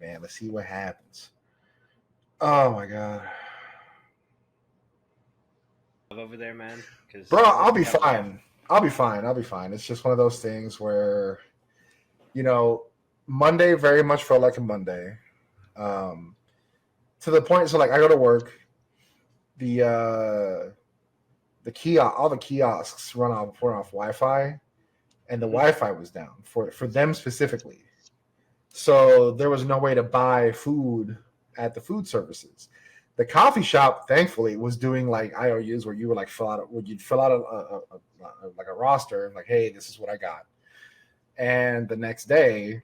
man. Let's see what happens. Oh my god, over there, man. bro, I'll be fine. I'll be fine. I'll be fine. It's just one of those things where, Monday very much felt like a Monday. To the point, so like I go to work, the all the kiosks run off Wi-Fi, and the Wi-Fi was down for them specifically. So there was no way to buy food at the food services. The coffee shop, thankfully, was doing like IOUs where you would like you'd fill out a roster and like, hey, this is what I got. And the next day,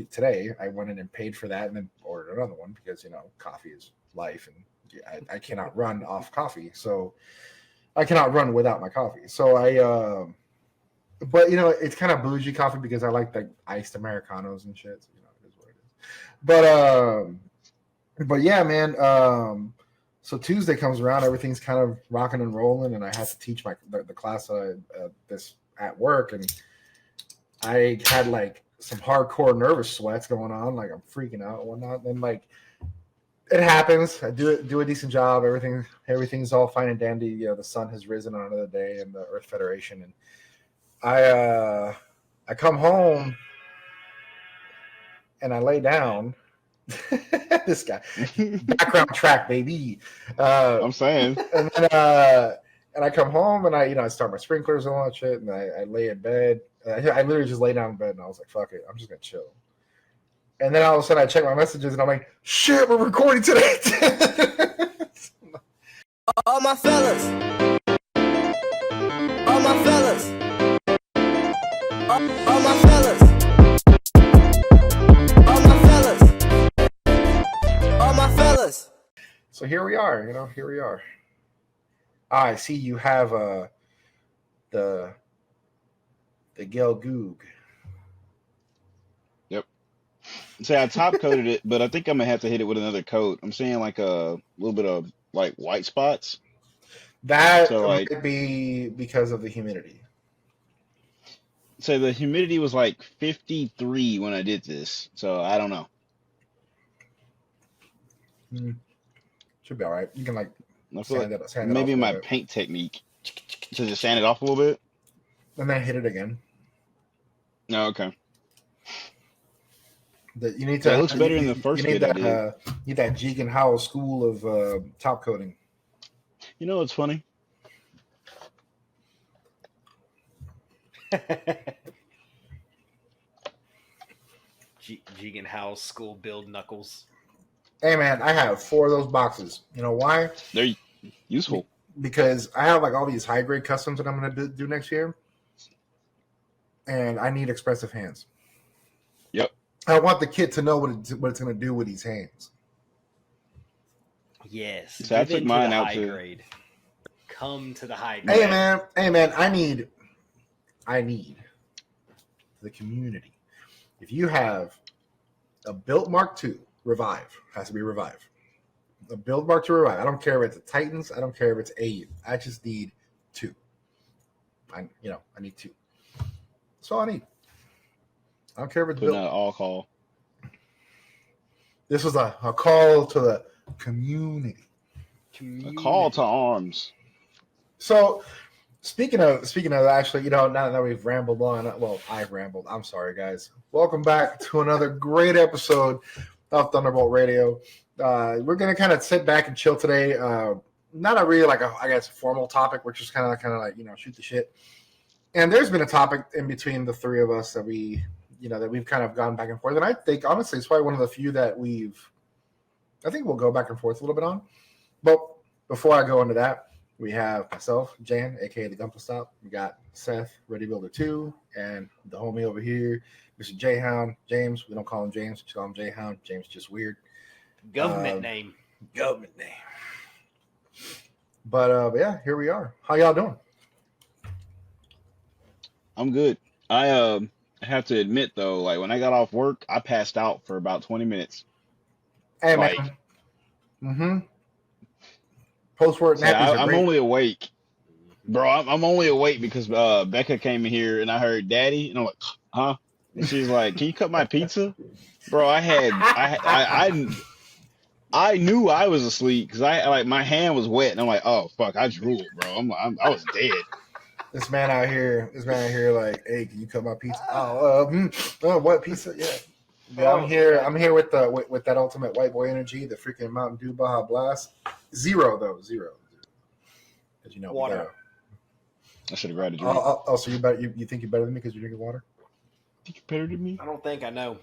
today I went in and paid for that and then ordered another one because coffee is life and I cannot run off coffee, so I cannot run without my coffee. So but it's kind of bougie coffee because I like the iced Americanos and shit. So, it is what it is. But yeah, man. So Tuesday comes around, everything's kind of rocking and rolling, and I had to teach the class this at work, and I had like some hardcore nervous sweats going on, like I'm freaking out and whatnot. And like it happens. I do a decent job. Everything's all fine and dandy. The sun has risen on another day in the Earth Federation, and I come home and I lay down. This guy, background track, baby. I'm saying. And I come home and I start my sprinklers and all that shit, and I lay in bed. I literally just lay down in bed and I was like, fuck it, I'm just gonna chill. And then all of a sudden I check my messages and I'm like, shit, we're recording today. All my fellas. All my fellas. All my fellas. All my fellas. All my fellas. So here we are, here we are. I see you have the Gel Goog. Yep. So I top coated it, but I think I'm gonna have to hit it with another coat. I'm seeing like a little bit of like white spots. That might be because of the humidity. So the humidity was like 53 when I did this. So I don't know. Should be all right. You can like sand it maybe my paint technique to just sand it off a little bit. And then hit it again. No, okay. You need to. It looks better in the first bit I did. You need that Jegan Howell school of top coating. You know what's funny? Jegan Howell school build knuckles. Hey man, I have 4 of those boxes. You know why? They're useful. Because I have like all these high grade customs that I'm going to do next year, and I need expressive hands. Yep. I want the kid to know what it's going to do with these hands. Yes. So I took mine out to grade. Come to the high grade. Hey man, I need the community. If you have a Built Mark II Revive, has to be Revive. A Build Mark II Revive. I don't care if it's a Titans. I don't care if it's AU. I just need 2. I need 2. That's all I need. I don't care if it's Putting built. out all call. This was a call to the community. A call to arms. So, speaking of actually, now that we've rambled on, well, I've rambled. I'm sorry, guys. Welcome back to another great episode of Thunderbolt Radio. We're gonna kind of sit back and chill today. Not a really a formal topic. We're just kind of like shoot the shit. And there's been a topic in between the 3 of us that we've kind of gone back and forth. And I think honestly, it's probably one of the few that I think we'll go back and forth a little bit on. But before I go into that, we have myself, Jan, aka the Gumple Stop. We got Seth, Ready Builder 2, and the homie over here, Mr. J-Hound, James. We don't call him James, we just call him J-Hound. James is just weird. Government name. But yeah, here we are. How y'all doing? I'm good. I have to admit though, like when I got off work, I passed out for about 20 minutes. Hey man. Post-work nappies I'm only awake. Bro, I'm only awake because Becca came in here and I heard daddy and I'm like, huh? And she's like, "Can you cut my pizza, bro?" I knew I was asleep because I like my hand was wet, and I'm like, "Oh fuck, I drooled, bro. I was dead." This man out here, like, hey, can you cut my pizza? What pizza? Yeah. Yeah, I'm here. I'm here with that ultimate white boy energy, the freaking Mountain Dew Baja Blast. Zero. Because Water. I should have grabbed a drink. So you think you're better than me because you're drinking water? Think you're better than me? I don't think I know.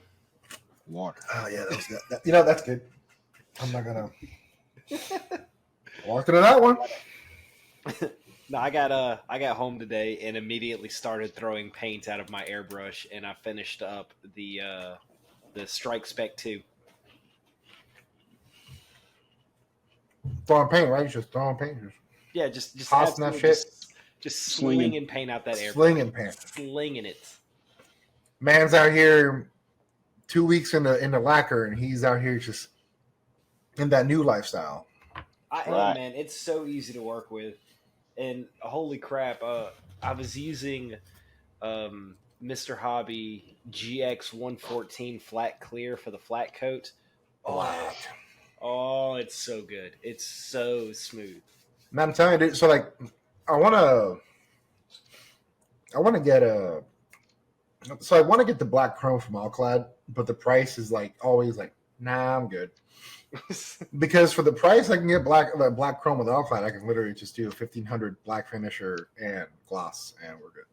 Water. Oh yeah, that's good. I'm not gonna walk into that one. No, I got home today and immediately started throwing paint out of my airbrush, and I finished up the Strike Spec 2. Throwing paint, right? Just throwing paint. Yeah, just tossing that shit. Just Slinging. slinging paint out that airbrush. Slinging paint. Slinging it. Man's out here 2 weeks in the lacquer, and he's out here just in that new lifestyle. Right. Man, it's so easy to work with. And holy crap, I was using Mr. Hobby GX 114 flat clear for the flat coat. Oh, it's so good. It's so smooth. Man, I'm telling you, dude, so like I wanna get the black chrome from Alclad, but the price is like always like, nah, I'm good. Because for the price I can get black chrome with Alclad, I can literally just do a 1500 black finisher and gloss, and we're good.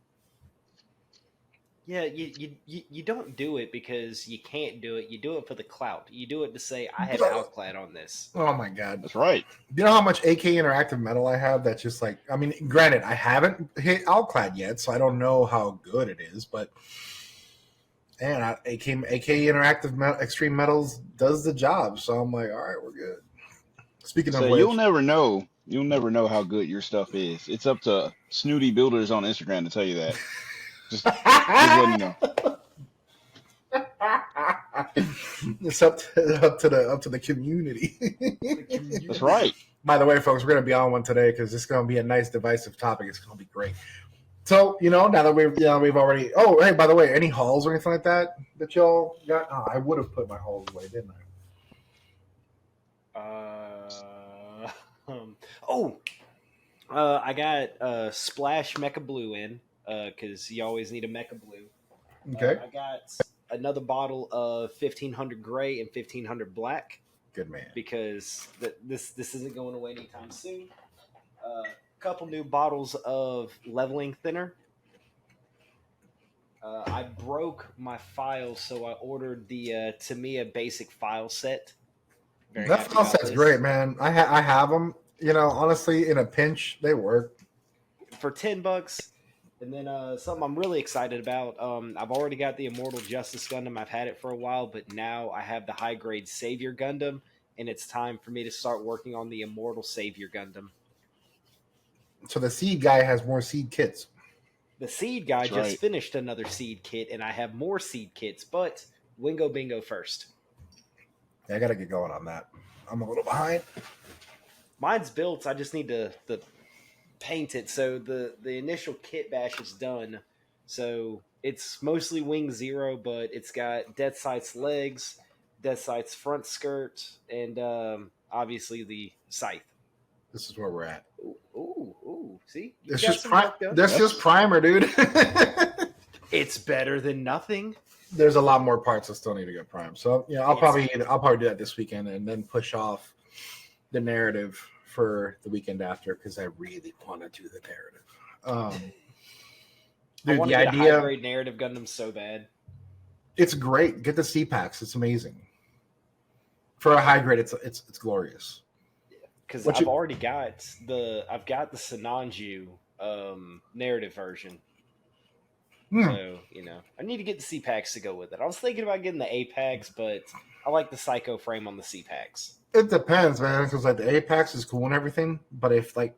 Yeah, you don't do it because you can't do it. You do it for the clout. You do it to say, I have Alclad on this. Oh my god, That's right. you know how much AK interactive metal I have? That's just like, I mean, granted, I haven't hit Alclad yet, so I don't know how good it is, but man, AK interactive extreme metals does the job. So I'm like, all right, we're good. Speaking of So which, you'll never know how good your stuff is. It's up to snooty builders on Instagram to tell you that. Just letting you know. It's up to the community. That's right. By the way, folks, we're gonna be on one today because it's gonna be a nice divisive topic. It's gonna be great. So, now that we've already. Oh, hey, by the way, any hauls or anything like that y'all got? Oh, I would have put my hauls away, didn't I got Splash Mecha Blue in because you always need a Mecha Blue. I? Okay, I got another bottle of 1500 Gray and 1500 Black good man. because this isn't going away anytime soon. Couple new bottles of leveling thinner. I broke my files, so I ordered the Tamiya basic file set. Very That happy file about set's this. great, man. I have them. Honestly, in a pinch, they work. For $10. And then something I'm really excited about. I've already got the Immortal Justice Gundam. I've had it for a while, but now I have the high grade Savior Gundam, and it's time for me to start working on the Immortal Savior Gundam. So the seed guy has more seed kits. The seed guy That's just right. finished another seed kit, and I have more seed kits, but Wingo Bingo first. Yeah, I gotta get going on that. I'm a little behind. Mine's built. I just need to paint it. So the initial kit bash is done. So it's mostly Wing Zero, but it's got Death Sight's legs, Death Sight's front skirt, and obviously the scythe. This is where we're at. Ooh. See? You It's got just some work done. That's just primer, dude. It's better than nothing. There's a lot more parts that still need to get primed. So I'll probably do that this weekend and then push off the narrative for the weekend after because I really want to do the narrative. I Dude, want the to get a idea, high-grade narrative Gundam so bad. it's great. Get the C packs. It's amazing. For a high grade, it's glorious. Because What I've you- already got the Sinanju narrative version. So, I need to get the C-Packs to go with it. I was thinking about getting the A-Packs, but I like the Psycho frame on the C-Packs. It depends, man, because like the Apex is cool and everything, but if the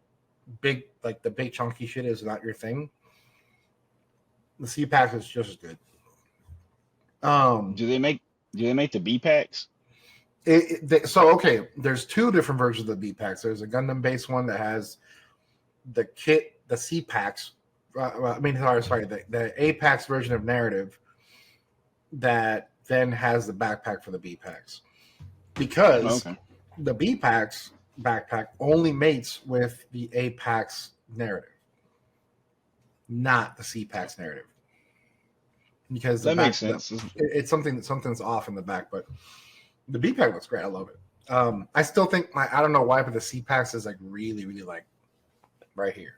big chunky shit is not your thing, the C pack is just as good. Do they make the B packs? Okay, there's two different versions of the B packs. There's a Gundam based one that has the kit, the C packs. The Apex version of narrative that then has the backpack for the B packs, because the B packs backpack only mates with the A packs narrative, not the C packs narrative. Because that makes sense. It's something's off in the back, but the B pack looks great. I love it. I still think I don't know why, but the C packs is like really, really like right here.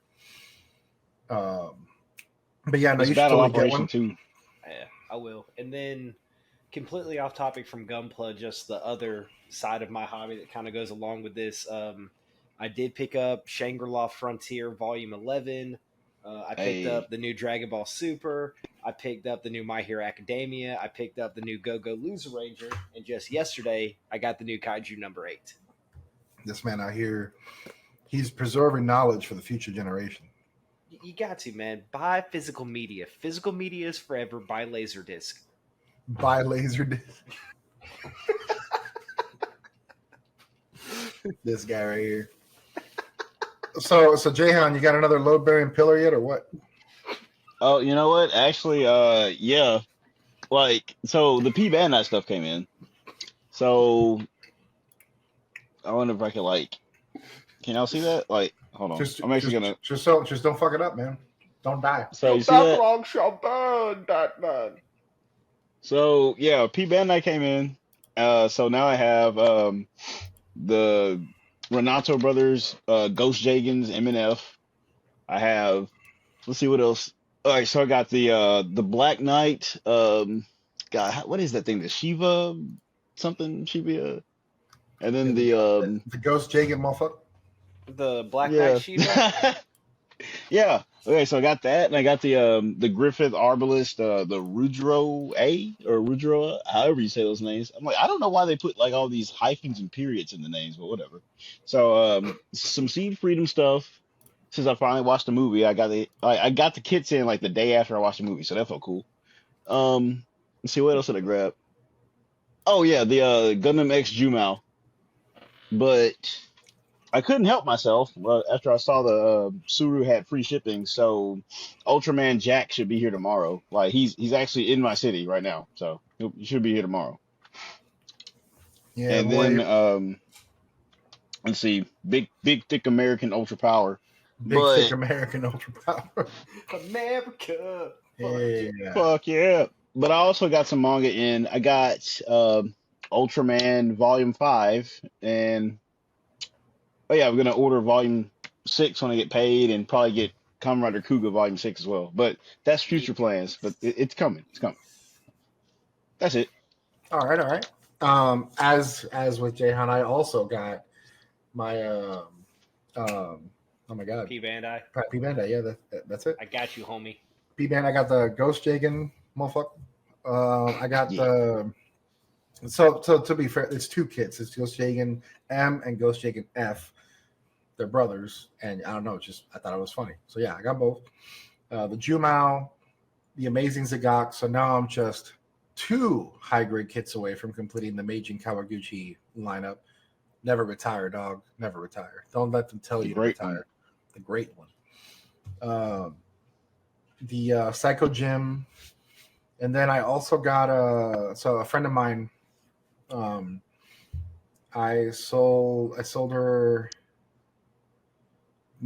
But yeah, no, you should totally get one too. Yeah, I will. And then, completely off topic from Gunpla, just the other side of my hobby that kind of goes along with this. I did pick up Shangri-La Frontier Volume 11. I picked up the new Dragon Ball Super. I picked up the new My Hero Academia. I picked up the new Go-Go Loser Ranger. And just yesterday, I got the new Kaiju number 8. This man out here, he's preserving knowledge for the future generation. You got to, man. Buy physical media. Physical media is forever. Buy Laserdisc. Buy Laserdisc. This guy right here. So Jayhan, you got another load bearing pillar yet, or what? Oh, you know what? Actually, yeah. Like, so the P Bandai stuff came in. So I wonder if I could can y'all see that? Like, hold on. I'm actually gonna just don't fuck it up, man. Don't die. So you see that? Shall burn, Batman. So yeah, P Bandai came in. So now I have the Renato Brothers, Ghost Jagans, MNF. I have, let's see what else. All right, so I got the Black Knight. God, what is that thing? The Shiva something? Shiva. And then the Ghost Jagan motherfucker. The Black Knight Shiva. Yeah. Okay, so I got that, and I got the Griffith Arbalist, the Rudro A or Rudroa, however you say those names. I'm like, I don't know why they put like all these hyphens and periods in the names, but whatever. So some Seed Freedom stuff. Since I finally watched the movie, I got the kits in like the day after I watched the movie, so that felt cool. Let's see, what else did I grab? Oh yeah, the Gundam X Jumao. But I couldn't help myself after I saw the Suru had free shipping, so Ultraman Jack should be here tomorrow. Like he's actually in my city right now, so he should be here tomorrow. Yeah, and then let's see, big thick American Ultra Power. Thick American Ultra Power. America. Fuck yeah. But I also got some manga in. I got Ultraman Volume 5, and oh yeah, I'm gonna order Volume 6 when I get paid, and probably get Kamen Rider Kuga Volume 6 as well. But that's future plans. But it's coming. It's coming. That's it. All right. As with Jayhan, I also got my oh my god, P Bandai. P Bandai, yeah, that's it. I got you, homie. P Bandai. I got the Ghost Jagan motherfucker. I got the. So to be fair, it's two kits. It's Ghost Jagan M and Ghost Jagan F. They're brothers, and I don't know. I thought it was funny. So yeah, I got both. The Jumao, the Amazing Zagak. So now I'm just 2 high grade kits away from completing the Meijin Kawaguchi lineup. Never retire, dog. Never retire. Don't let them tell you to retire. The great one. The Psycho Gym, and then I also got a friend of mine. I sold her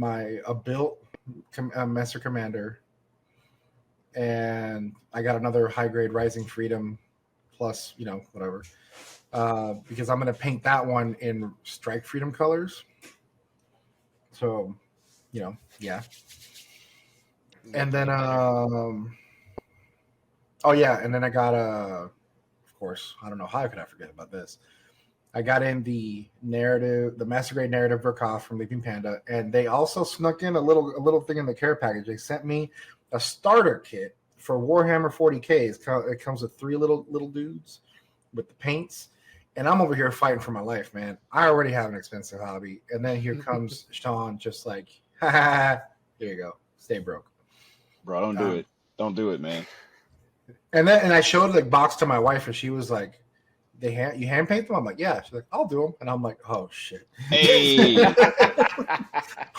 a built Master Commander, and I got another high grade Rising Freedom plus, whatever, because I'm gonna paint that one in Strike Freedom colors. So, yeah. And then and then I got of course, I don't know how could I forget about this. I got in the Master Grade narrative Verkov from Leaping Panda, and they also snuck in a little thing in the care package. They sent me a starter kit for Warhammer 40K. It comes with 3 little dudes with the paints, and I'm over here fighting for my life, man. I already have an expensive hobby, and then here comes Sean, just like, here you go, stay broke, bro. Don't do it. Don't do it, man. And I showed the box to my wife, and she was like, you hand paint them? I'm like, yeah. She's like, I'll do them. And I'm like, oh shit. Hey. I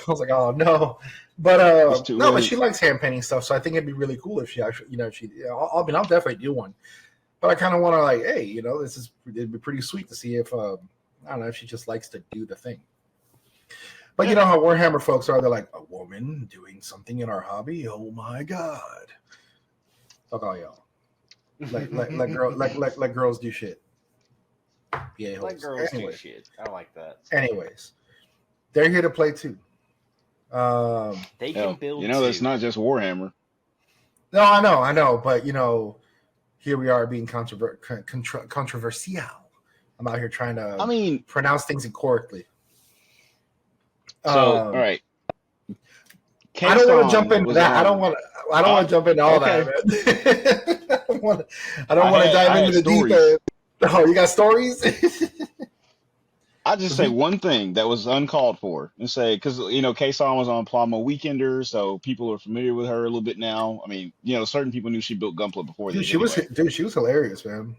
was like, oh no. But but she likes hand painting stuff, so I think it'd be really cool if she actually, I'll definitely do one. But I kind of want to like, hey, it'd be pretty sweet to see if I don't know if she just likes to do the thing. But you know how Warhammer folks are. They're like, a woman doing something in our hobby. Oh my god! Fuck all y'all. Like girls do shit. Yeah, Like girls do shit. I like that. Anyways, they're here to play too. They can build. That's not just Warhammer. No, I know, but here we are being controversial. I'm out here trying to pronounce things incorrectly. So, all right. I don't want to jump into that. I don't want to jump into all that, man. I don't want to dive into the deep end. Oh, you got stories? I'll just say one thing that was uncalled for and say, because, K-Song was on Plamo Weekender, so people are familiar with her a little bit now. I mean, certain people knew she built Gunpla before. She was hilarious, man.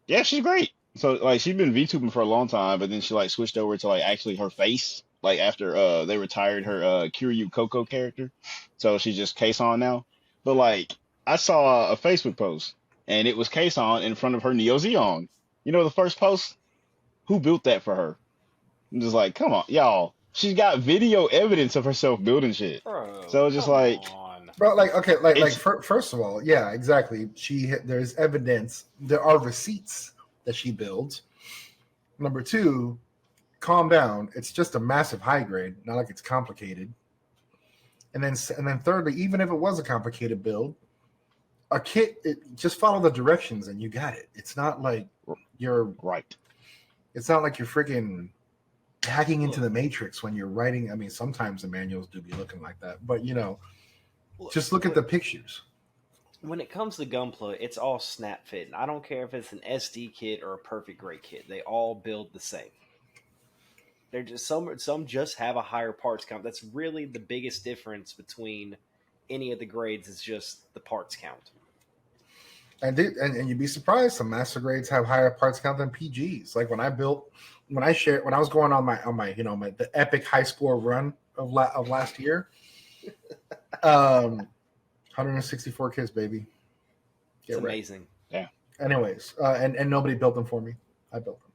Yeah, she's great. So, like, she's been VTubing for a long time, but then she, like, switched over to, like, actually her face, like, after they retired her Kiryu Coco character. So she's just K-Song now. But, like, I saw a Facebook post, and it was K-Song in front of her Neo Zeon. The first post? Who built that for her? I'm just like, come on, y'all. She's got video evidence of herself building shit. Bro, so just like, bro, first of all, yeah, exactly. There's evidence. There are receipts that she builds. Number two, calm down. It's just a massive high grade, not like it's complicated. And then thirdly, even if it was a complicated build, a kit, just follow the directions and you got it. It's not like you're right. It's not like you're freaking hacking into the Matrix when you're writing. I mean, sometimes the manuals do be looking like that, but just look at the pictures. When it comes to Gunpla, it's all snap fit. I don't care if it's an SD kit or a perfect grade kit. They all build the same. They're just some just have a higher parts count. That's really the biggest difference between any of the grades is just the parts count. And you'd be surprised. Some master grades have higher parts count than PGs. Like when I was going on my the epic high score run of last year, 164 kits, baby. It's amazing. Yeah. Anyways, and nobody built them for me. I built them.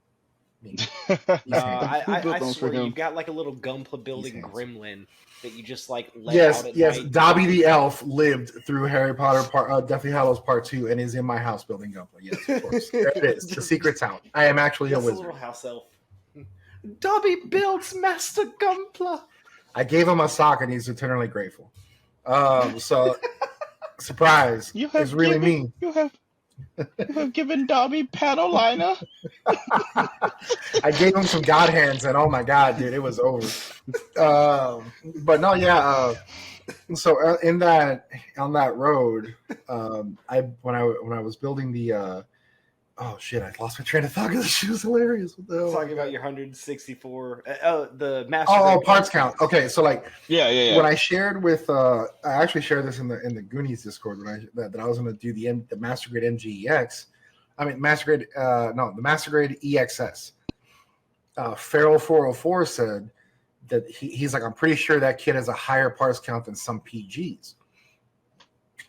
I swear you've got like a little Gunpla building gremlin that you just like let out at night. Dobby the elf lived through Harry Potter Deathly Hallows Part 2 and is in my house building Gunpla. Yes, of course. There it is. The secret's out. I am actually a wizard. A little house elf. Dobby builds Master Gunpla. I gave him a sock and he's eternally grateful. So surprise. It's really me. You have given Dobby paddle liner. I gave him some god hands, and oh my god, dude, it was over. But no, yeah. So on that road, when I was building the oh shit, I lost my train of thought because she was hilarious. What the hell? Talking about your 164, the master. Oh, parts count. Okay, so like, yeah. When I shared with, I actually shared this in the Goonies Discord that I was going to do the master grade MGEX. I mean, the master grade EXS. Feral 404 said that he's like, I'm pretty sure that kid has a higher parts count than some PGs.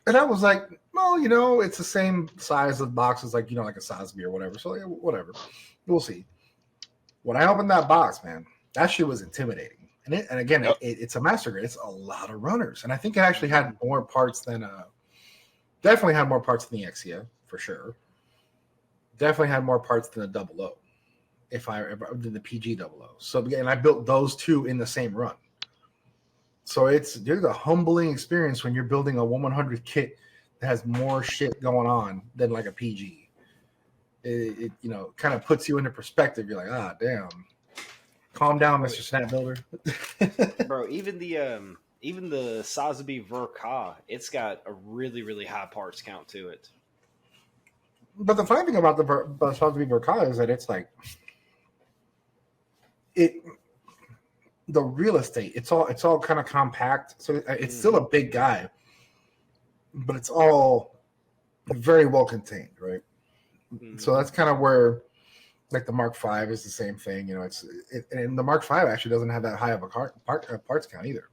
And I was like, well, it's the same size of boxes, like, like a Sosby or whatever. So, yeah, whatever. We'll see. When I opened that box, man, that shit was intimidating. And again, it's a master grade. It's a lot of runners. And I think it actually had more parts than, definitely had more parts than the Exia, for sure. Definitely had more parts than the 00, than the PG 00. So, again, I built those two in the same run. So there's a humbling experience when you're building a 100 kit that has more shit going on than like a PG. It kind of puts you into perspective. You're like, damn. Calm down, Mr. Snap Builder. Bro, even the Sazbi Verka, it's got a really, really high parts count to it. But the funny thing about the Sazbi Verka is that it's like the real estate, it's all kind of compact, so it's still a big guy, but it's all very well contained, right? So that's kind of where, like, the Mark V is the same thing, and the Mark V actually doesn't have that high of a parts count either.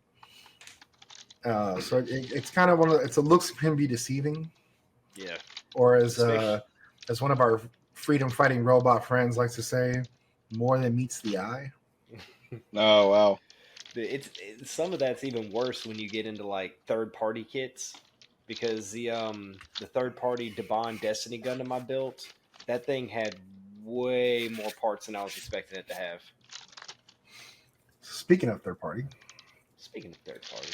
So it's kind of it looks can be deceiving. Yeah. Or as as one of our freedom fighting robot friends likes to say, more than meets the eye. Oh wow. It's some of that's even worse when you get into like third party kits, because the third party Debon Destiny Gundam I built, that thing had way more parts than I was expecting it to have. Speaking of third party, Speaking of third party,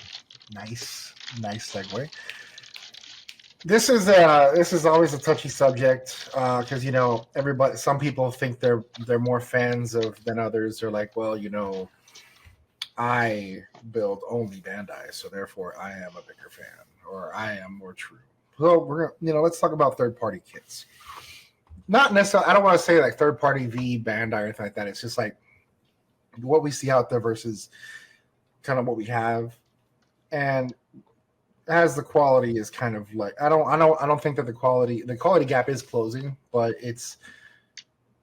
nice segue. This is always a touchy subject because everybody. Some people think they're more fans of than others. They're like, well, I build only Bandai, so therefore I am a bigger fan, or I am more true. So we're let's talk about third party kits. Not necessarily. I don't want to say like third party v Bandai or anything like that. It's just like what we see out there versus kind of what we have, and as the quality is kind of like I don't think that the quality gap is closing, but it's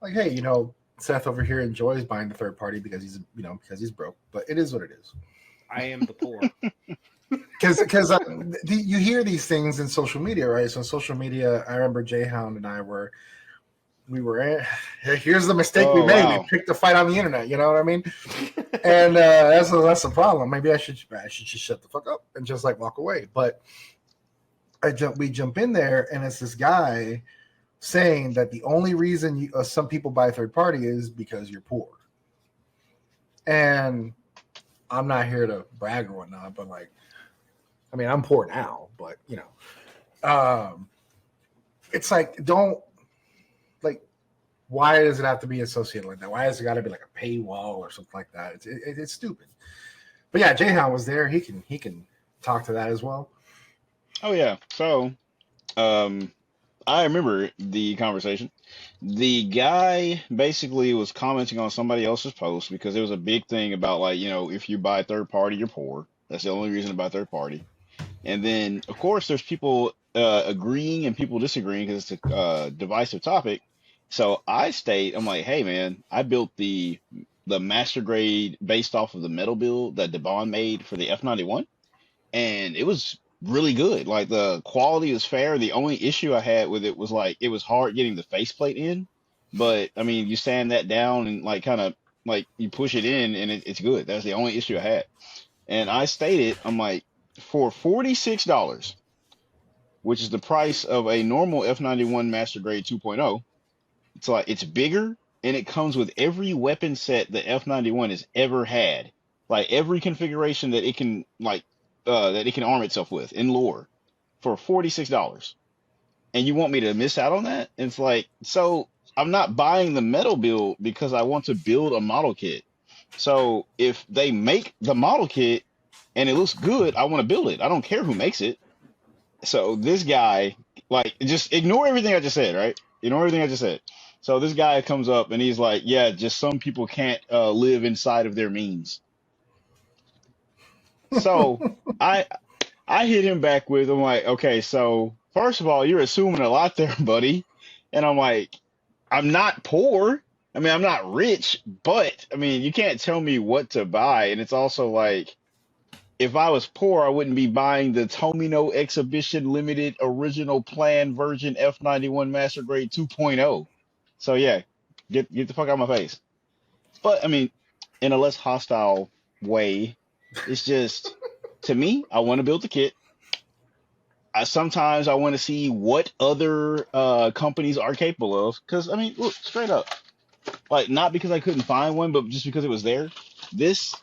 like, hey, Seth over here enjoys buying the third party because he's broke, but it is what it is. I am the poor. Because you hear these things in social media, right? So in social media, I remember Jayhound and I were here's the mistake we made. Wow. We picked a fight on the internet. You know what I mean? And that's the problem. Maybe I should just shut the fuck up and just like walk away. But we jump in there, and it's this guy saying that the only reason some people buy third party is because you're poor. And I'm not here to brag or whatnot, but like, I mean, I'm poor now, but it's like, why does it have to be associated like that? Why has it got to be like a paywall or something like that? It's stupid. But yeah, Jayhound was there. He can talk to that as well. Oh yeah. So, I remember the conversation. The guy basically was commenting on somebody else's post because it was a big thing about like, if you buy third party, you're poor. That's the only reason to buy third party. And then, of course, there's people agreeing and people disagreeing because it's a divisive topic. So I'm like, hey man, I built the master grade based off of the metal build that Debon made for the F91, and it was really good. Like the quality was fair. The only issue I had with it was like it was hard getting the faceplate in, but I mean, you sand that down and like kind of like you push it in and it's good. That's the only issue I had. And I stated, I'm like, for $46, which is the price of a normal F91 master grade 2.0. It's like it's bigger and it comes with every weapon set the F91 has ever had. Like every configuration that it can arm itself with in lore for $46. And you want me to miss out on that? And it's like, so I'm not buying the metal build because I want to build a model kit. So if they make the model kit and it looks good, I want to build it. I don't care who makes it. So this guy, like, just ignore everything I just said, right? Ignore everything I just said. So this guy comes up and he's like, yeah, just some people can't live inside of their means. So I hit him back with, I'm like, okay, so first of all, you're assuming a lot there, buddy. And I'm like, I'm not poor. I mean, I'm not rich, but I mean, you can't tell me what to buy. And it's also like, if I was poor, I wouldn't be buying the Tomino Exhibition Limited Original Plan Version F91 Master Grade 2.0. So yeah, get the fuck out of my face. But I mean, in a less hostile way, it's just, to me, I want to build the kit. Sometimes I want to see what other companies are capable of. Because, I mean, look, straight up. Like, not because I couldn't find one, but just because it was there. This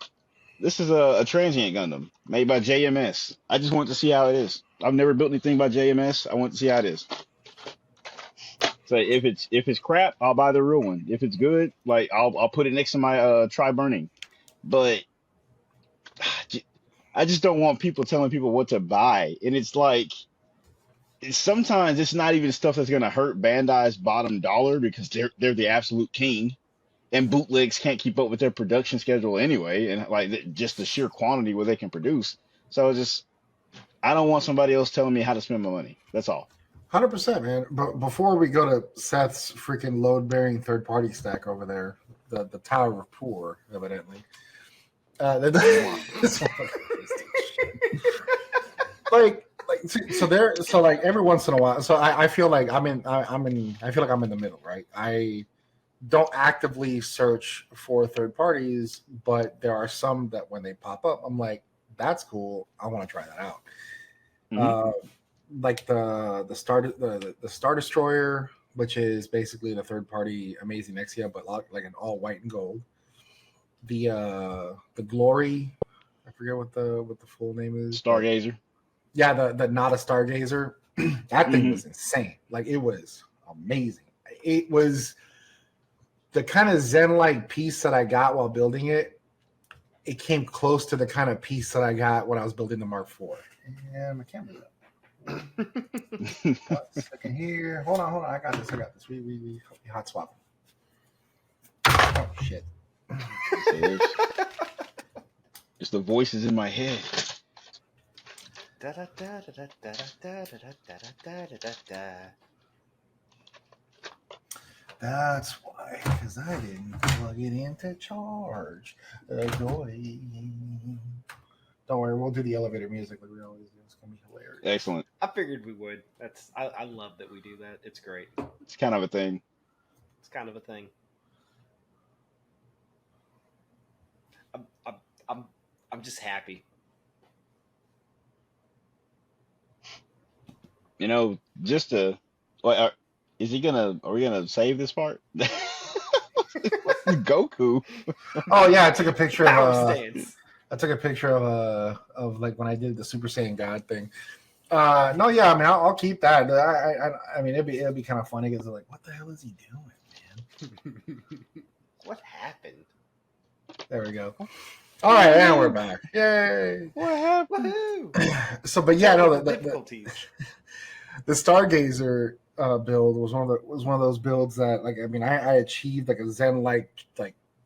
is a transient Gundam made by JMS. I just want to see how it is. I've never built anything by JMS. I want to see how it is. So if it's crap, I'll buy the real one. If it's good, like I'll put it next to my Try Burning. But I just don't want people telling people what to buy. And it's like sometimes it's not even stuff that's gonna hurt Bandai's bottom dollar because they're the absolute king. And bootlegs can't keep up with their production schedule anyway, and like just the sheer quantity what they can produce. So I don't want somebody else telling me how to spend my money. That's all. 100%, man. But before we go to Seth's freaking load-bearing third-party stack over there, the Tower of Poor, evidently. Like So like every once in a while, so I feel like I feel like I'm in the middle, right? I don't actively search for third parties, but there are some that when they pop up, I'm like, that's cool. I want to try that out. Mhm. Like the Star Destroyer, which is basically the third party Amazing Nexia, but like an all white and gold. The Glory, I forget what the full name is, but Stargazer. yeah, the not a Stargazer. That thing Hmm. was insane. Like it was amazing. It was the kind of Zen-like piece that I got while building it. It came close to the kind of piece that I got when I was building the Mark IV. And my camera's up. One second here. Hold on. I got this. We hot swap. Oh shit. So it's the voices in my head. That's why, because I didn't plug it into charge. Annoying. Don't worry, we'll do the elevator music like we always do. It's gonna be hilarious. Excellent. I figured we would. I love that we do that. It's great. It's kind of a thing. It's kind of a thing. I'm I'm I'm just happy. You know, just to. What, is he gonna? Are we gonna save this part? Goku. Oh yeah, I took a picture Power of stance. like when I did the Super Saiyan God thing. No, yeah, I mean I'll keep that. I mean it'd be kind of funny because like, what the hell is he doing, man? What happened? There we go. All right, and we're back. Yay! What happened? Woohoo! So, but yeah, no, Difficulties. the Stargazer build was one of those builds that like I mean I achieved like a Zen like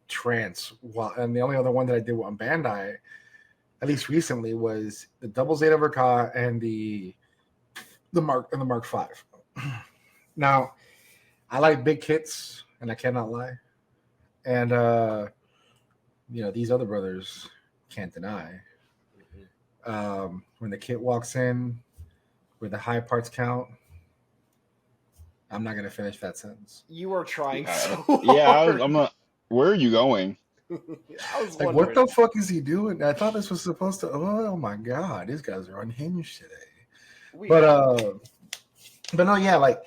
trance while and the only other one that I did on Bandai at least recently was the Double Zeta Verka and the Mark V. Now I like big kits and I cannot lie, and these other brothers can't deny when the kit walks in with the high parts count. I'm not gonna finish that sentence. You are trying so Yeah, hard. I'm not. Where are you going? I was Like, wondering. what the fuck is he doing? I thought this was supposed to. Oh my god, these guys are unhinged today. But no, yeah, like,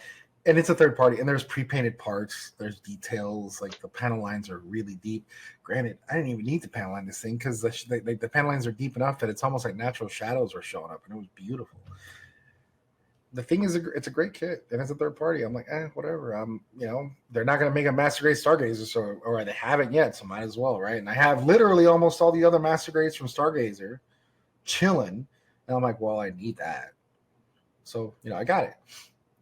and it's a third party, and there's pre-painted parts. There's details. Like the panel lines are really deep. Granted, I didn't even need to panel line this thing because the panel lines are deep enough that it's almost like natural shadows were showing up, and it was beautiful. The thing is, it's a great kit, and it's a third party. I'm like, whatever. They're not gonna make a Master Grade Stargazer, or they haven't yet, so might as well, right? And I have literally almost all the other Master Grades from Stargazer, chilling, and I'm like, well, I need that, so I got it,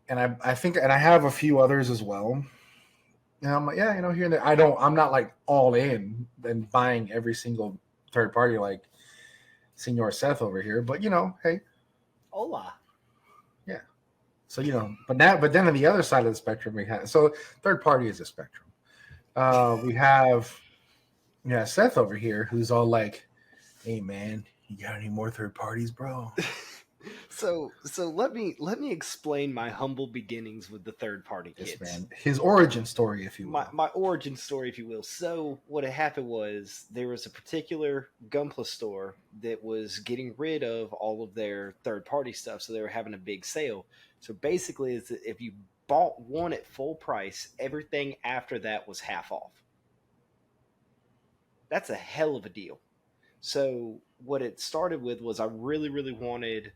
and I think, and I have a few others as well, and I'm like, yeah, here and there. I'm not like all in and buying every single third party like Senor Seth over here, but hey, Hola. so but then on the other side of the spectrum we have third party is a spectrum. We have Seth over here who's all like, "Hey man, you got any more third parties, bro?" So let me explain my humble beginnings with the third party Yes, kits. man. His origin story, if you will. My origin story, if you will. So what had happened was there was a particular Gunpla store that was getting rid of all of their third party stuff, so they were having a big sale. So basically, if you bought one at full price, everything after that was half off. That's a hell of a deal. So what it started with was I really, really wanted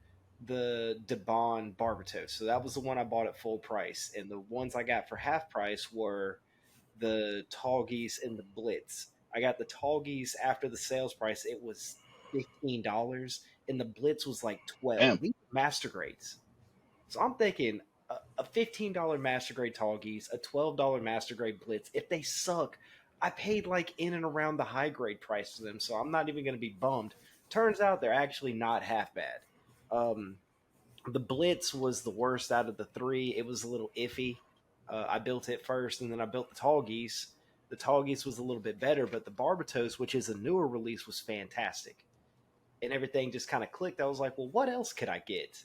the Debon Barbatos. So that was the one I bought at full price. And the ones I got for half price were the Tall Geese and the Blitz. I got the Tall Geese after the sales price. It was $15, and the Blitz was like 12. Damn. These are master grades. So I'm thinking a $15 master grade Tall Geese, a $12 master grade Blitz. If they suck, I paid like in and around the high grade price for them, so I'm not even going to be bummed. Turns out they're actually not half bad. The Blitz was the worst out of the three. It was a little iffy. I built it first, and then I built the Tall Geese. The Tall Geese was a little bit better, but the Barbatos, which is a newer release, was fantastic. And everything just kind of clicked. I was like, well, what else could I get?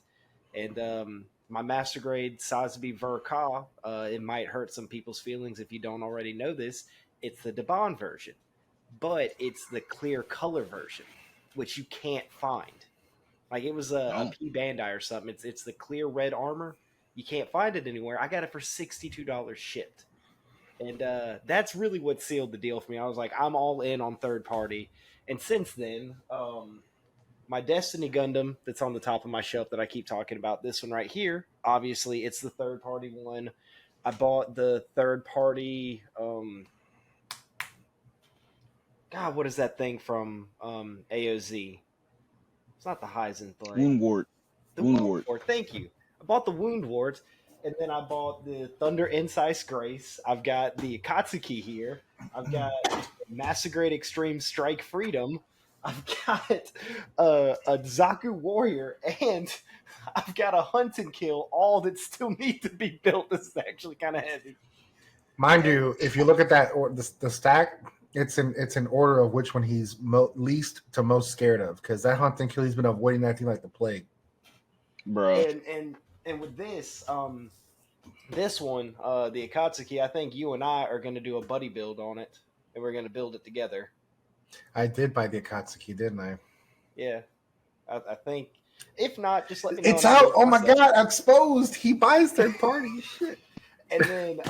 And my master grade Sosby Verka, it might hurt some people's feelings if you don't already know this. It's the Debon version, but it's the clear color version, which you can't find. Like it was a Oh, P Bandai or something. It's the clear red armor. You can't find it anywhere. I got it for $62 shipped. And that's really what sealed the deal for me. I was like, I'm all in on third party. And since then, my Destiny Gundam that's on the top of my shelf that I keep talking about, this one right here, obviously it's the third party one. I bought the third party. God, what is that thing from AOZ? It's not the Heisen thing. Woundwort. The Wound Wound Wart. Wart. Thank you. I bought the Wound Wart, and then I bought the Thunder Incise Grace. I've got the Akatsuki here. I've got Massacrate Extreme Strike Freedom. I've got a Zaku Warrior, and I've got a Hunt and Kill, all that still need to be built. This is actually kind of heavy. Mind you, if you look at that or the stack, it's in order of which one he's least to most scared of, because that Hunt and Kill, he's been avoiding that thing like the plague. Bro. And with this this one, the Akatsuki, I think you and I are going to do a buddy build on it, and we're going to build it together. I did buy the Akatsuki, didn't I? Yeah, I think. If not, just let me know. It's out. Oh my god, exposed. He buys third party shit. And then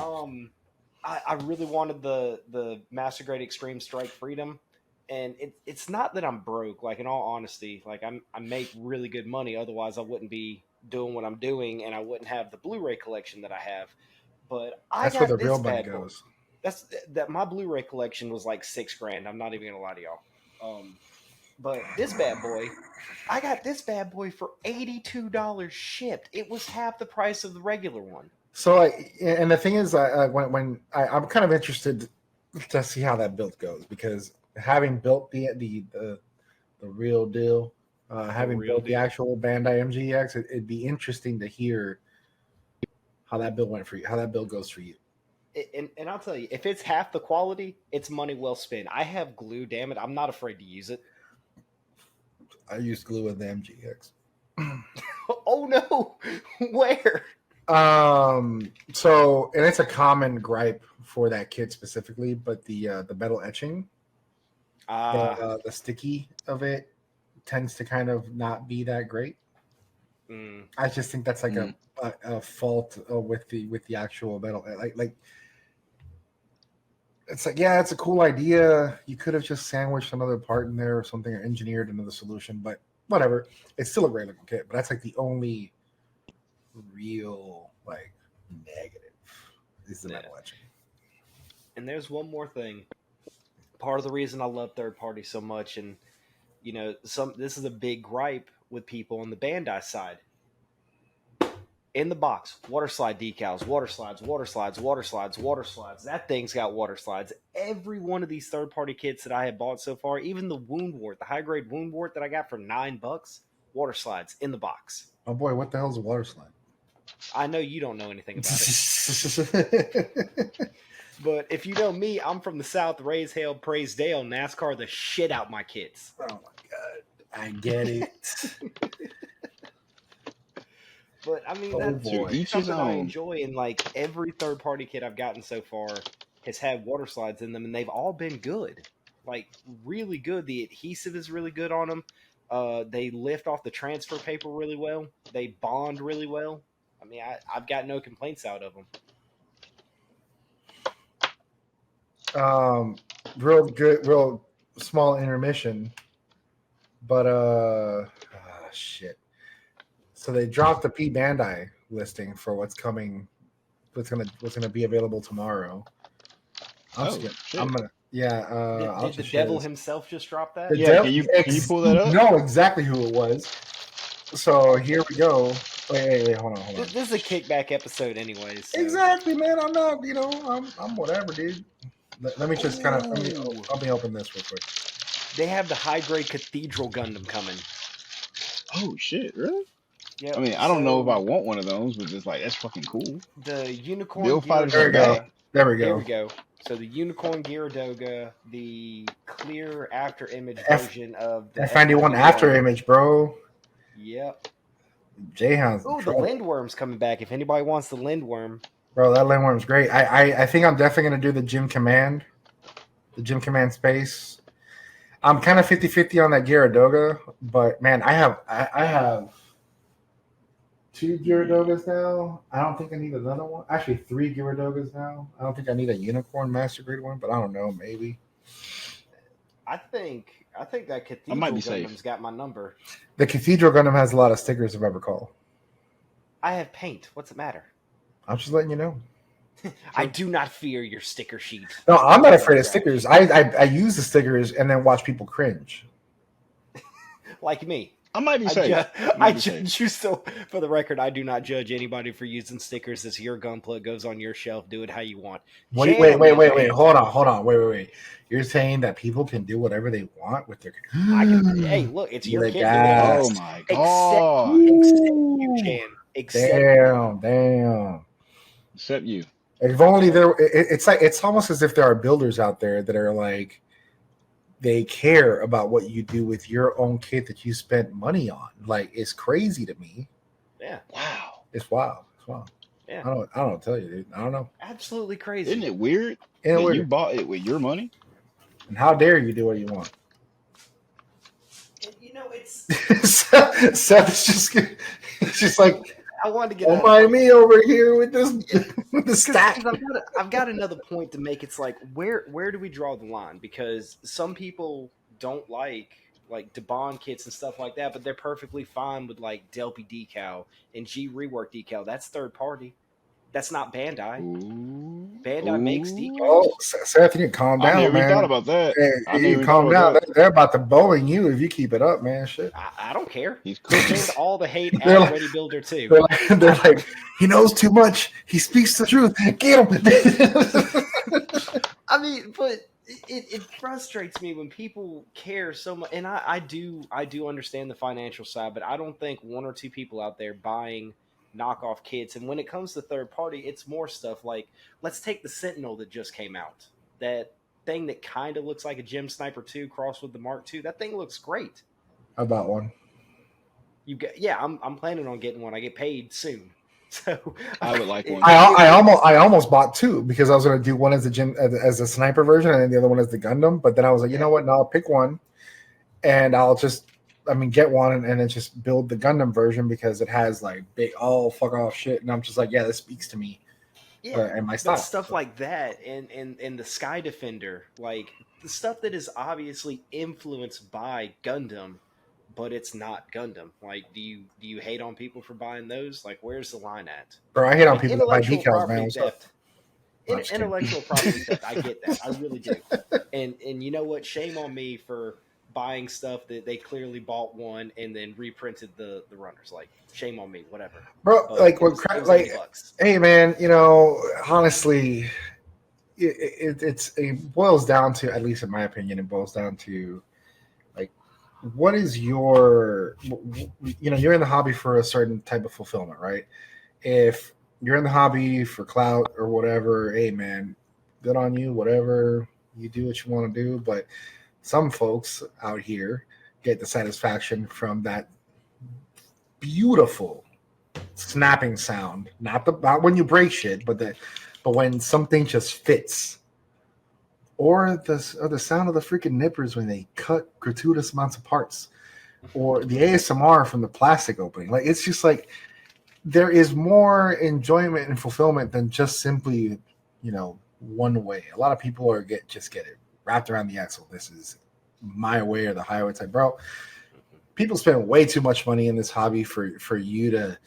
I really wanted the Master Grade Extreme Strike Freedom, and it's not that I'm broke. Like in all honesty, like I make really good money. Otherwise, I wouldn't be doing what I'm doing, and I wouldn't have the Blu-ray collection that I have. But That's where the real money boy. goes. That my Blu-ray collection was like $6,000. I'm not even gonna lie to y'all. But this bad boy, I got this bad boy for $82 shipped. It was half the price of the regular one. So, and the thing is, when I'm kind of interested to see how that build goes, because having built the real deal, having built the actual Bandai MGX, it'd be interesting to hear how that build went for you, how that build goes for you. And I'll tell you, if it's half the quality, it's money well spent. I have glue, damn it. I'm not afraid to use it. I used glue in the MGX. Oh no, where? So, and it's a common gripe for that kit specifically, but the metal etching, the sticky of it tends to kind of not be that great. I just think that's like a fault with the actual metal. Like it's like, yeah, it's a cool idea. You could have just sandwiched another part in there or something, or engineered another solution, but whatever. It's still a great looking kit, but that's like the only real like negative is the metal etching. And there's one more thing. Part of the reason I love third party so much, and you know, this is a big gripe with people on the Bandai side. In the box, water slide decals, water slides, water slides, water slides, water slides. That thing's got water slides. Every one of these third-party kits that I have bought so far, even the Wound Wart, the high-grade Wound Wart that I got for $9, water slides in the box. Oh boy, what the hell's a water slide? I know you don't know anything about it. But if you know me, I'm from the South, raise hail, praise Dale, NASCAR the shit out my kids. Oh my god, I get it. But I mean, that's something I enjoy, and like every third-party kit I've gotten so far has had water slides in them, and they've all been good, like really good. The adhesive is really good on them. They lift off the transfer paper really well. They bond really well. I mean, I've got no complaints out of them. Real good, real small intermission, but shit. So they dropped the P Bandai listing for what's coming, what's gonna be available tomorrow. Did the devil himself just drop that? Can you pull that up? Know exactly who it was. So here we go. Wait, hold on. This is a kickback episode, anyways. So. Exactly, man. I'm not, I'm whatever, dude. Let me just kind of let me open this real quick. They have the high grade Cathedral Gundam coming. Oh shit! Really? Yep. I mean, I don't know if I want one of those, but it's like that's fucking cool. The Unicorn. There we go. There we go. So the Unicorn Gyaradoga, the clear after image version of the F91 after image, bro. Yep. Jayhound's in Ooh, the trouble. Lindworm's coming back. If anybody wants the Lindworm, Bro, that landworm's great. I think I'm definitely gonna do the Gym Command space. I'm kind of 50-50 on that Gyaradoga, but man, I have two Gyaradogas now. I don't think I need another one. Actually, three Gyaradogas now. I don't think I need a Unicorn Master Grade one, but I don't know, maybe. I think that Cathedral might be Gundam's safe. got my number. The Cathedral Gundam has a lot of stickers, if I recall. I have paint. What's it matter? I'm just letting you know. I do not fear your sticker sheet. No, I'm not afraid of stickers. I use the stickers and then watch people cringe. Like me. I might be safe. I judge you still. For the record, I do not judge anybody for using stickers. As your gunpla goes on your shelf, do it how you want. Wait. Hold on. Wait. You're saying that people can do whatever they want with their. Hey, look, it's your kid. Oh my god! Except you, Chan. Damn. Except you. If only there. It's almost as if there are builders out there that are like, they care about what you do with your own kit that you spent money on. Like, it's crazy to me. Yeah. Wow. It's wild. Yeah. I don't know what to tell you, dude. I don't know. Absolutely crazy. Isn't it weird that you bought it with your money? And how dare you do what you want? You know, it's. Seth is just like, I wanted to get. Don't mind me over here with this with the stack. I've got another point to make. It's like, where do we draw the line? Because some people don't like Debon kits and stuff like that, but they're perfectly fine with like Delpy decal and G rework decal. That's third party. That's not Bandai. Ooh. Bandai makes decals. Oh, Seth, you can calm down, I never man. thought about that. Hey, you can calm down. They're about to bowling you if you keep it up, man. Shit. I don't care. He's Send all the hate at Ready Builder too. They're like, he knows too much. He speaks the truth. Get him. I mean, but it frustrates me when people care so much, and I do understand the financial side, but I don't think one or two people out there buying knockoff kits. And when it comes to third party, it's more stuff like, let's take the Sentinel that just came out, that thing that kind of looks like a Gem Sniper 2 crossed with the Mark II. That thing looks great. About one. I'm planning on getting one. I get paid soon. So I would like one. I almost bought two because I was going to do one as a sniper version and then the other one as the Gundam. But then I was like, you know what? No, I'll pick one, and I'll just, get one and then just build the Gundam version because it has like big fuck off shit, and I'm just like, yeah, this speaks to me. Yeah, and my style. Stuff like that, and the Sky Defender, like the stuff that is obviously influenced by Gundam, but it's not Gundam. Like, do you hate on people for buying those? Like, where's the line at? Bro, I hate on people that buy decals, man. Intellectual property theft, I get that. I really do. And you know what? Shame on me for buying stuff that they clearly bought one and then reprinted the runners. Like, shame on me, whatever. Bro, but like what crap? Like, hey, man, honestly, it boils down to, at least in my opinion, it boils down to, like, what is your, you're in the hobby for a certain type of fulfillment, right? If you're in the hobby for clout or whatever, hey, man, good on you, whatever, you do what you want to do. But some folks out here get the satisfaction from that beautiful snapping sound, not when you break shit, but when something just fits. Or the sound of the freaking nippers when they cut gratuitous amounts of parts, or the ASMR from the plastic opening. Like, it's just like, there is more enjoyment and fulfillment than just simply, one way. A lot of people just get it wrapped around the axle. This is my way or the highway type, bro. People spend way too much money in this hobby for you to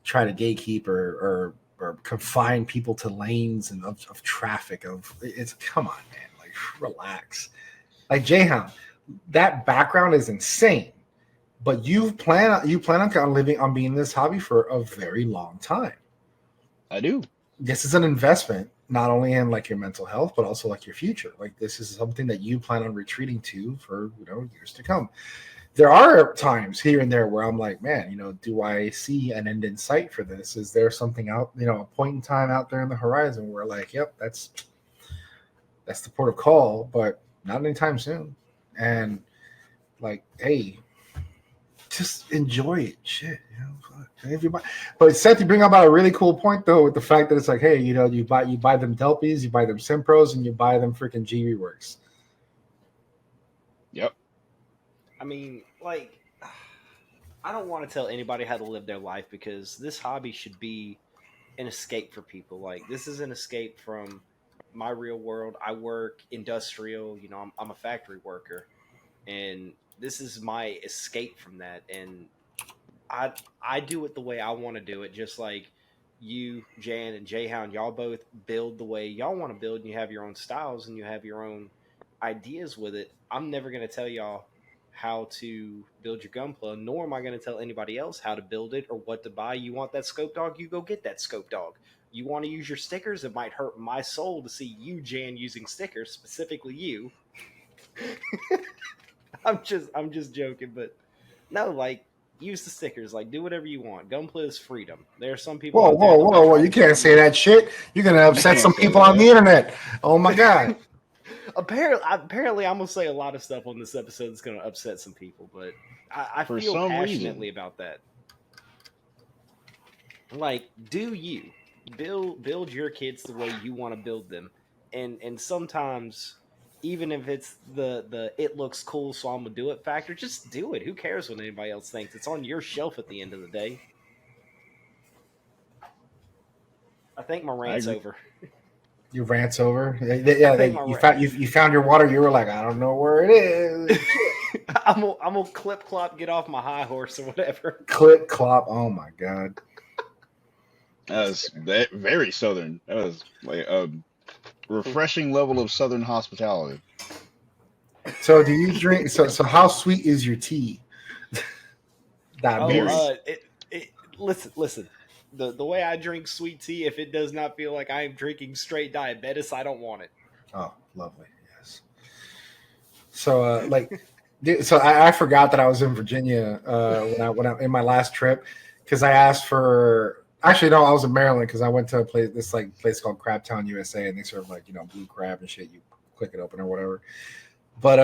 try to gatekeep or confine people to lanes and of traffic. It's come on, man. Relax. Like, Jayhound, that background is insane, but you plan on living on being in this hobby for a very long time. I do. This is an investment, not only in like your mental health, but also like your future. Like, this is something that you plan on retreating to for years to come. There are times here and there where I'm like, man, do I see an end in sight for this? Is there something out, a point in time out there in the horizon where, like, yep, that's the port of call, but not anytime soon. And, like, hey, just enjoy it. Shit, everybody. But Seth, you bring up a really cool point though, with the fact that it's like, hey, you buy them Delpies, you buy them Simpros, and you buy them freaking GB Works. Yep. I mean, like, I don't want to tell anybody how to live their life because this hobby should be an escape for people. Like, this is an escape from my real world. I work industrial, I'm a factory worker, and this is my escape from that. And I do it the way I want to do it, just like you, Jan, and Jayhound. Y'all both build the way y'all want to build, and you have your own styles and you have your own ideas with it. I'm never going to tell y'all how to build your Gunpla, nor am I going to tell anybody else how to build it or what to buy. You want that scope dog, you go get that scope dog. You want to use your stickers, it might hurt my soul to see you, Jan, using stickers, specifically you. I'm just joking, but no, like, use the stickers, like, do whatever you want. Gunpla is freedom. There are some people. Whoa! You can't say that shit. You're gonna upset some people on the internet. Oh my god. Apparently, I'm gonna say a lot of stuff on this episode that's gonna upset some people, but I feel passionately about that. Like, do you build your kids the way you want to build them, and sometimes, even if it's the it looks cool, so I'm gonna do it factor, just do it. Who cares what anybody else thinks? It's on your shelf at the end of the day. I think my rant's over. Your rant's over. You found your water. You were like, I don't know where it is. I'm gonna clip clop, get off my high horse or whatever. Clip clop. Oh my god. That was very southern. That was like a refreshing level of southern hospitality. So do you drink? So how sweet is your tea? Listen. The way I drink sweet tea, if it does not feel like I am drinking straight diabetes, I don't want it. Oh, lovely. Yes. So, I forgot that I was in Virginia when I in my last trip, because I asked for. Actually, no, I was in Maryland because I went to a place called Crabtown, USA, and they serve blue crab and shit. You click it open or whatever. But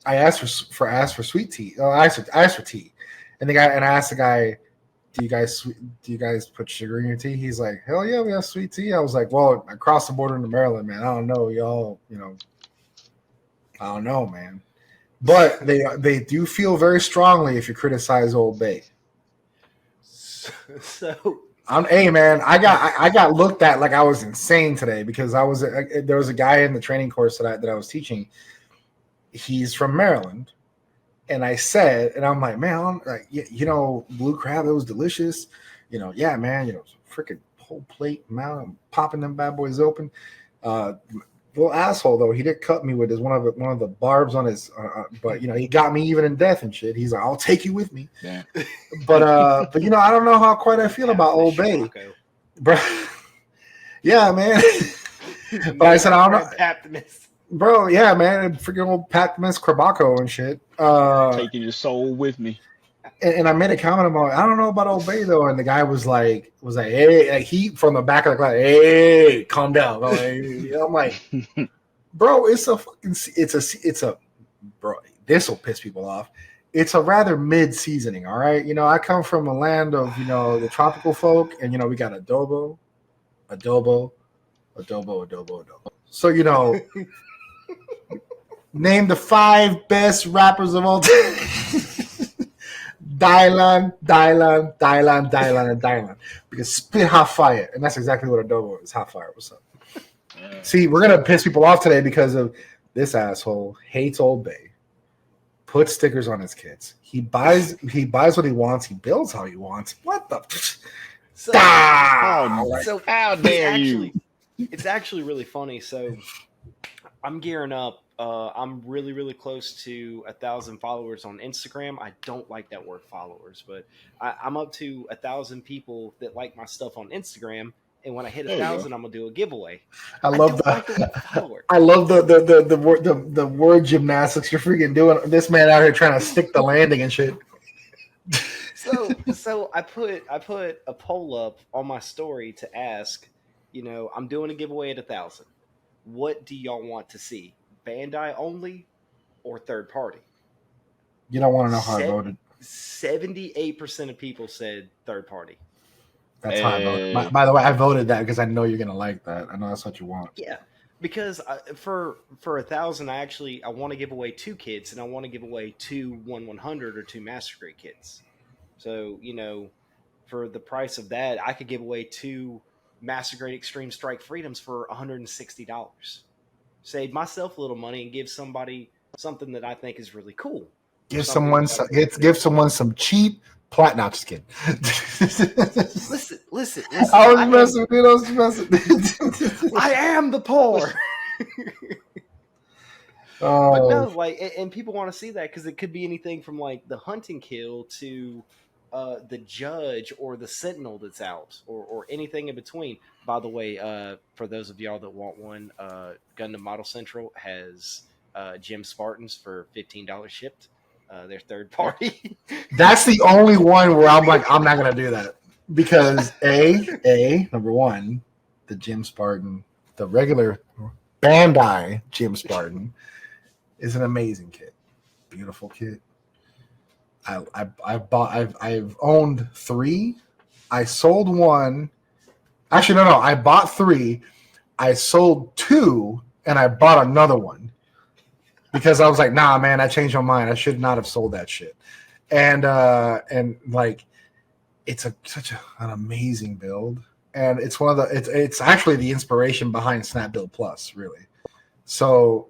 I asked for sweet tea. I asked for tea, and I asked the guy, do you guys put sugar in your tea? He's like, hell yeah, we have sweet tea. I was like, well, I crossed the border into Maryland, man. I don't know, y'all. I don't know, man. But they do feel very strongly if you criticize Old Bay. So hey man, I got looked at like I was insane today because there was a guy in the training course that I was teaching. He's from Maryland, and I said, and I'm like, man, blue crab, it was delicious. Yeah, man, freaking whole plate, man, I'm popping them bad boys open. Little asshole though, he did cut me with one of the barbs on his, but he got me even in death and shit. He's like, I'll take you with me. Yeah. But I don't know how quite I feel about Old Bay, bro. Yeah, man. But I said, I don't know, bro. Yeah, man, freaking old Patmas Krabaco and shit. Taking your soul with me. And I made a comment about, I don't know about Old Bay though, and the guy was like, hey, like he from the back of the class, hey, calm down. I'm like, bro, bro, this will piss people off. It's a rather mid seasoning, all right. I come from a land of the tropical folk, and we got adobo. So name the 5 best rappers of all time. Dylan, and Dylan. Because spit hot fire. And that's exactly what adobo is. Hot fire. What's up? Yeah. See, we're going to piss people off today because of this asshole hates Old Bay, puts stickers on his kids. He buys what he wants. He builds how he wants. What the? How dare you? It's actually really funny. So I'm gearing up. I'm really, really close to 1,000 followers on Instagram. I don't like that word followers, but I'm up to 1,000 people that like my stuff on Instagram. And when I hit 1,000, I'm gonna do a giveaway. I love the word gymnastics you're freaking doing. This man out here trying to stick the landing and shit. So I put a poll up on my story to ask, I'm doing a giveaway at 1,000. What do y'all want to see? Bandai only or third party? You don't want to know how I voted. 78% of people said third party. That's how I voted. By the way, I voted that because I know you're gonna like that. I know that's what you want. Yeah, because for 1,000, I want to give away 2 kits, and I want to give away 2 1/100 or 2 Master Grade kits. So for the price of that, I could give away 2 Master Grade Extreme Strike Freedoms for $160. Save myself a little money and give somebody something that I think is really cool. Give someone some cheap platinum. No, just kidding. Listen. I was messing, dude. I was messing. I am the poor. But no, and people want to see that because it could be anything from like the hunting kill to the judge or the sentinel that's out or anything in between. By the way, for those of y'all that want one, Gundam Model Central has Gem Spartans for $15 shipped. They're third party. That's the only one where I'm like, I'm not gonna do that because number one, the Gem Spartan, the regular Bandai Gem Spartan, is an amazing kit, beautiful kit. I've owned 3. I sold 1. Actually, no. I bought 3. I sold 2, and I bought another one. Because I was like, nah, man, I changed my mind. I should not have sold that shit. And like, it's such an amazing build, and it's one of the it's actually the inspiration behind Snap Build Plus, really. So,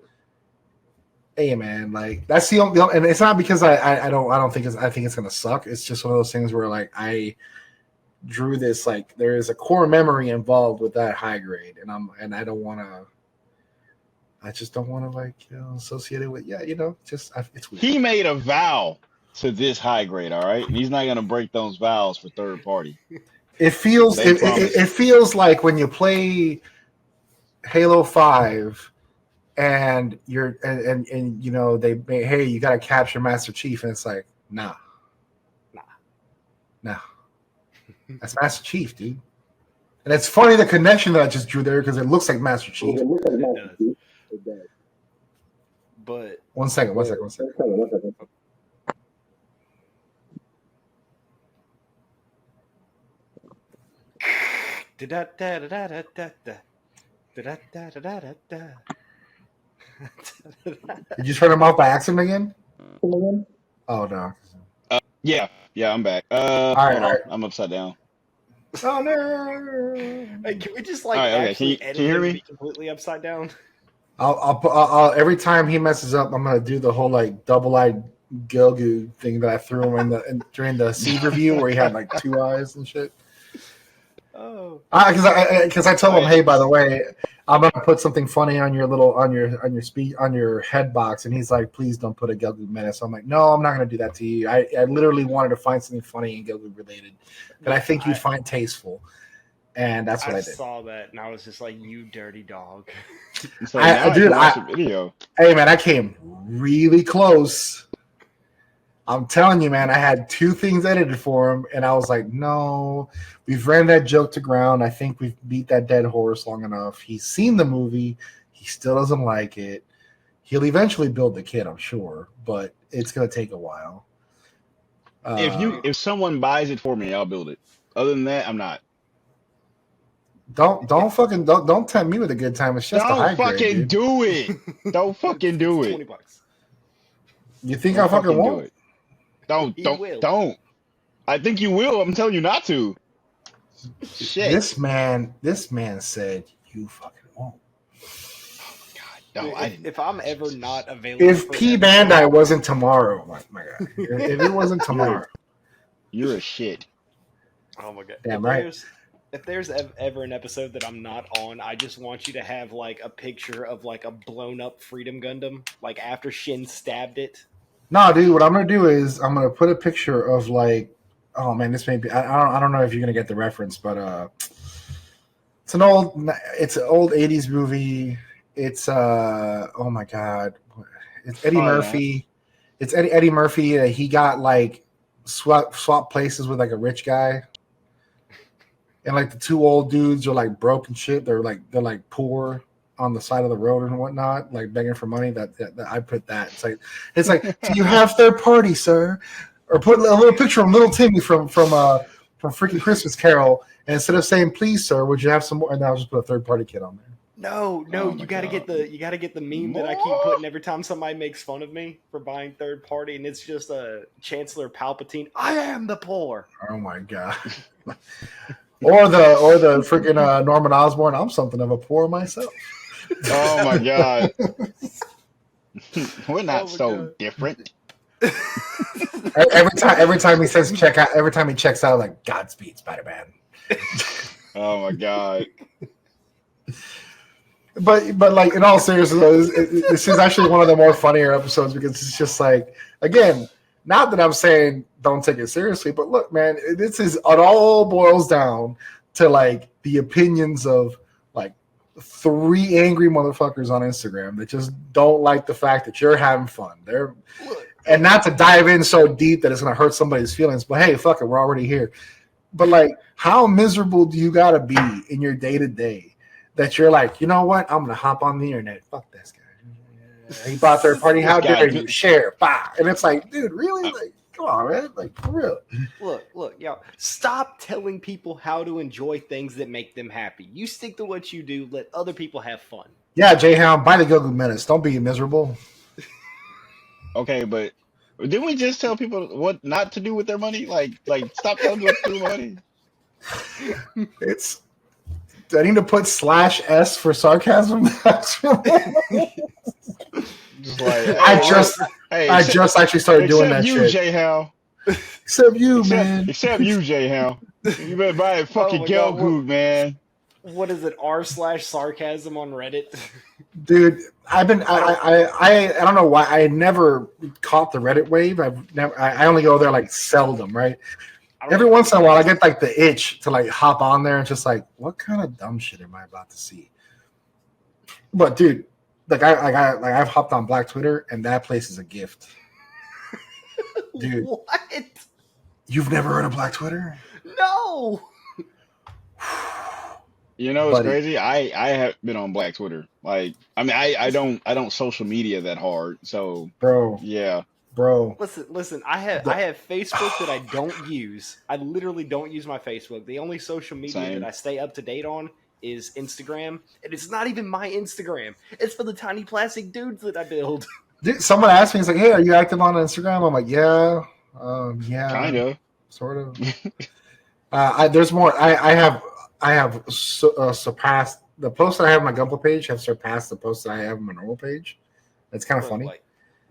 hey, man, like that's the only, and it's not because I don't think I think it's gonna suck. It's just one of those things where like I drew this, like there is a core memory involved with that high grade, and I don't want to. I just don't want to like associate it with it's weird. He made a vow to this high grade, all right, and he's not gonna break those vows for third party. It feels it feels like when you play Halo 5 and you're and they hey, you got to capture Master Chief, and it's like nah, that's Master Chief, dude. And it's funny the connection that I just drew there because it looks like Master Chief. It does. But one second. Did you turn him off by accident again? Oh no. Yeah, I'm back. All right. I'm upside down. Oh no! Hey, can we just actually edit can you hear me? be completely upside down? I'll every time he messes up, I'm gonna do the whole like double-eyed Gilgu thing that I threw him during the seed review where he had like 2 eyes and shit. Oh, because I told him, hey, by the way, I'm gonna put something funny on your head box, and he's like, please don't put a Gilgu menace. So I'm like, no, I'm not gonna do that to you. I literally wanted to find something funny and Gilgu related that I think you'd find tasteful. And that's what I did. I saw that, and I was just like, "You dirty dog!" So video. Hey, man, I came really close. I'm telling you, man, I had 2 things edited for him, and I was like, "No, we've ran that joke to ground. I think we've beat that dead horse long enough. He's seen the movie. He still doesn't like it. He'll eventually build the kit, I'm sure, but it's gonna take a while." If someone buys it for me, I'll build it. Other than that, I'm not. Don't tempt me with a good time. It's just Don't fucking do it. Don't fucking do it. $20. You think I fucking won't? Don't. I think you will. I'm telling you not to. Shit. This man said you fucking won't. Oh my god. No, if I'm ever not available, if P Bandai wasn't tomorrow, my god. If it wasn't tomorrow, you're a shit. Oh my god. Damn right. If there's ever an episode that I'm not on, I just want you to have like a picture of like a blown up Freedom Gundam, like after Shin stabbed it. No, dude, what I'm gonna do is I'm gonna put a picture of like, oh man, this may be I don't know if you're gonna get the reference, but it's an old 80s movie. It's oh my god, it's Eddie Murphy. Yeah. It's Eddie Murphy. He got like swap places with like a rich guy. And like the 2 old dudes are like broke and shit. They're like poor on the side of the road and whatnot, like begging for money. That I put that. It's like, do you have third party, sir? or put a little picture of little Timmy from freaking Christmas Carol, and instead of saying "Please, sir, would you have some more?" and I'll just put a third party kid on there. No, Oh you my gotta God. get the meme that I keep putting every time somebody makes fun of me for buying third party, and it's just a Chancellor Palpatine. I am the poor. Oh my god. or the freaking Norman Osborn. I'm something of a poor myself. Oh my God. We're not Oh my so God. different. Every time he says check out, every time he checks out, like Godspeed, Spider-Man. Oh my God. But like in all seriousness, this is actually one of the more funnier episodes because it's just like, again, not that I'm saying don't take it seriously, but look, man, it all boils down to like the opinions of like 3 angry motherfuckers on Instagram that just don't like the fact that you're having fun. And not to dive in so deep that it's gonna hurt somebody's feelings, but hey, fuck it, we're already here. But like, how miserable do you gotta be in your day to day that you're like, you know what? I'm gonna hop on the internet. Fuck this guy. He bought third party. How dare you share? Bah. And it's like, dude, really? Like, come on, man. Like, for real. Look, y'all. Stop telling people how to enjoy things that make them happy. You stick to what you do. Let other people have fun. Yeah, J-Hound, buy the Go-Go Menace. Don't be miserable. Okay, but didn't we just tell people what not to do with their money? Like stop telling them what to do with money. It's. Do I need to put /S for sarcasm? Just like I just actually started doing that you, shit. J-Hal. Except you, man. Except you, J-Hal. You better buy a fucking Gelgoog, man. What is it? r/sarcasm on Reddit. Dude, I don't know why I never caught the Reddit wave. I only go there like seldom, right? Every once in a while, I get like the itch to like hop on there and just like, what kind of dumb shit am I about to see? But dude, I've hopped on Black Twitter and that place is a gift. Dude, What? you've never heard of Black Twitter? No. You know what's crazy? I have been on Black Twitter. Like, I mean, I don't social media that hard. So, Bro. Yeah. Bro. Listen. I have Facebook that I don't use. I literally don't use my Facebook. The only social media that I stay up to date on is Instagram, and it's not even my Instagram. It's for the tiny plastic dudes that I build. Dude, someone asked me, he's like, "Hey, are you active on Instagram?" I'm like, "Yeah, Kind of, sort of." There's more. I have surpassed the posts that I have on my Gumpo page. Have surpassed the posts that I have on my normal page. That's kind of funny.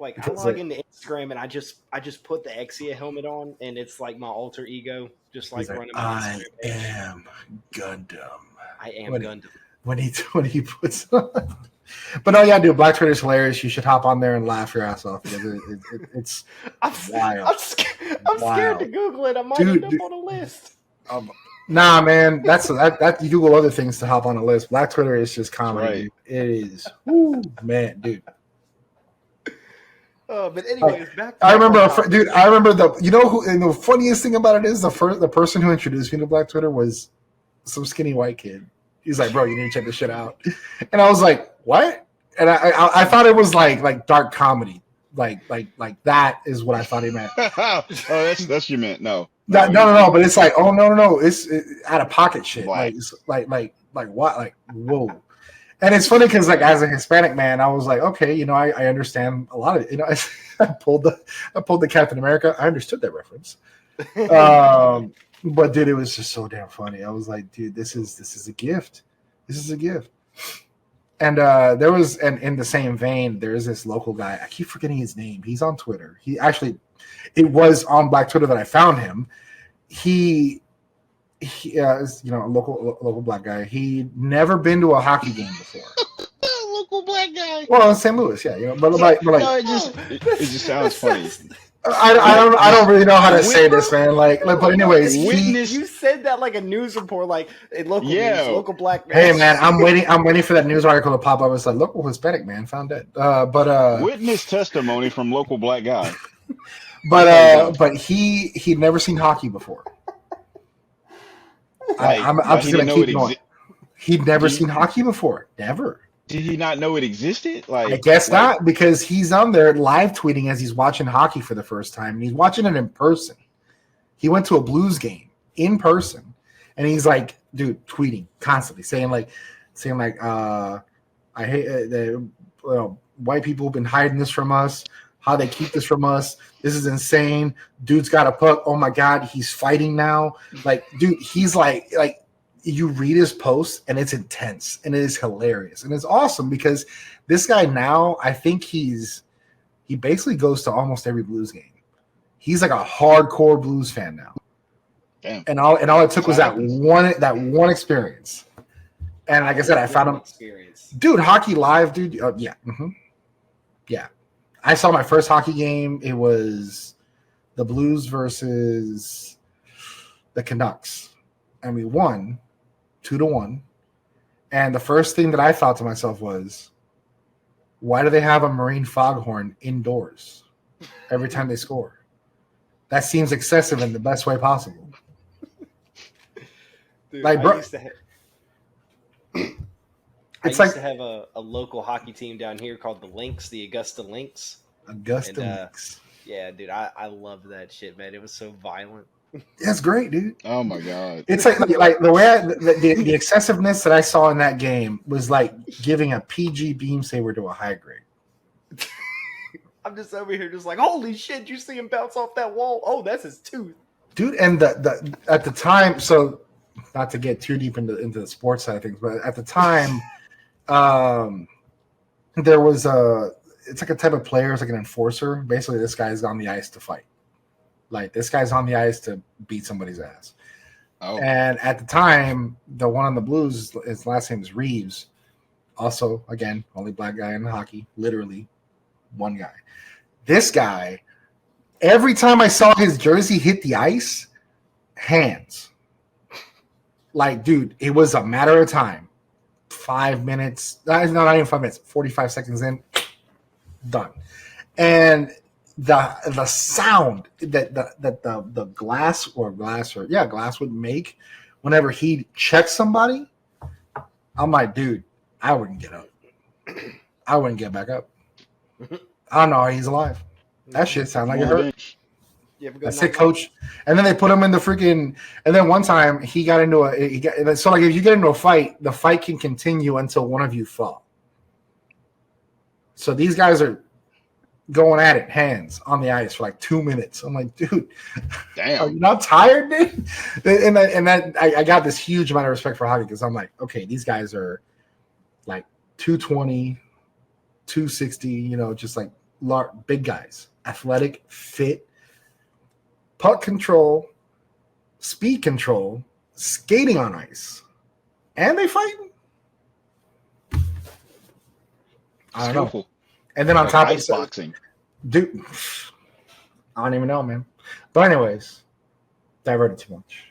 Like I log into Instagram and I just put the Exia helmet on, and it's like my alter ego, just like running my Instagram page. I am Gundam. I am Gundam. When he puts on. But no, yeah, dude, Black Twitter is hilarious. You should hop on there and laugh your ass off because it's wild. I'm scared to Google it. I might end up on a list. Nah, man, that you Google other things to hop on a list. Black Twitter is just comedy. Right. It is, whoo, man, dude. But anyways, back. I remember, I remember and the funniest thing about it is the person who introduced me to Black Twitter was some skinny white kid. He's like, "Bro, you need to check this shit out," and I was like, "What?" And I thought it was like dark comedy, like that is what I thought he meant. Oh, that's you meant no. No, but it's like, oh no, it's out of pocket shit. Like what? Like whoa. And it's funny because like as a Hispanic man, I was like, okay, I understand a lot of it. I pulled the Captain America. I understood that reference. But dude, it was just so damn funny. I was like, dude, this is a gift. This is a gift. And there was, and in the same vein, there is this local guy. I keep forgetting his name. He's on Twitter. It was on Black Twitter that I found him. He is, a local black guy. He'd never been to a hockey game before. Local black guy. Well, in St. Louis, yeah. But no, it just sounds funny. I don't really know how to say this, man. But anyways, you said that like a news report, like local news, local black man. Hey, man, I'm waiting for that news article to pop up. It's like local Hispanic man found dead. Witness testimony from local black guy. But he'd never seen hockey before. I'm just gonna keep going. He'd never seen hockey before. Never. Did he not know it existed? I guess not, because he's on there live tweeting as he's watching hockey for the first time, and he's watching it in person. He went to a Blues game in person, and he's like, dude, tweeting constantly, saying I hate the white people have been hiding this from us. How they keep this from us? This is insane. Dude's got a puck. Oh my god, he's fighting now. Like, dude, he's like you read his posts and it's intense and it is hilarious and it's awesome because this guy now, I think he basically goes to almost every Blues game. He's like a hardcore Blues fan now. Damn. And all it took was that one experience. And like I said, I found him. Experience. Dude, hockey live, dude. Yeah. Yeah. I saw my first hockey game. It was the Blues versus the Canucks. And we won 2-1. And the first thing that I thought to myself was, why do they have a marine foghorn indoors every time they score? That seems excessive in the best way possible. Dude, like, bro, I used to have a local hockey team down here called the Lynx, the Augusta Lynx. Lynx. Yeah, dude, I loved that shit, man. It was so violent. That's great, dude. Oh my god! It's like the way the excessiveness that I saw in that game was like giving a PG beam saber to a high grade. I'm just over here, just like, holy shit! You see him bounce off that wall? Oh, that's his tooth, dude. And the at the time, so not to get too deep into the sports side of things, but at the time, there was it's like a type of player, it's like an enforcer. Basically, this guy's on the ice to fight. Like, this guy's on the ice to beat somebody's ass. Oh. And at the time, the one on the Blues, his last name is Reeves. Also, again, only black guy in hockey. Literally, one guy. This guy, every time I saw his jersey hit the ice, hands. Like, dude, it was a matter of time. 5 minutes. No, not even 5 minutes. 45 seconds in. Done. And the sound that the glass would make whenever he checked somebody, I'm like, dude, I wouldn't get up. I wouldn't get back up. I don't know how he's alive. That shit sounds like it hurt. That's it, coach. And then they put him in the freaking. And then one time he got into so like if you get into a fight, the fight can continue until one of you fall. So these guys are going at it, hands on the ice for like 2 minutes. I'm like, dude, damn, are you not tired, dude? And that I got this huge amount of respect for hockey because I'm like, okay, these guys are like 220, 260, just like big guys, athletic, fit, puck control, speed control, skating on ice, and they fighting. I don't know. And then on top of boxing, dude, I don't even know, man. But anyways, diverted too much.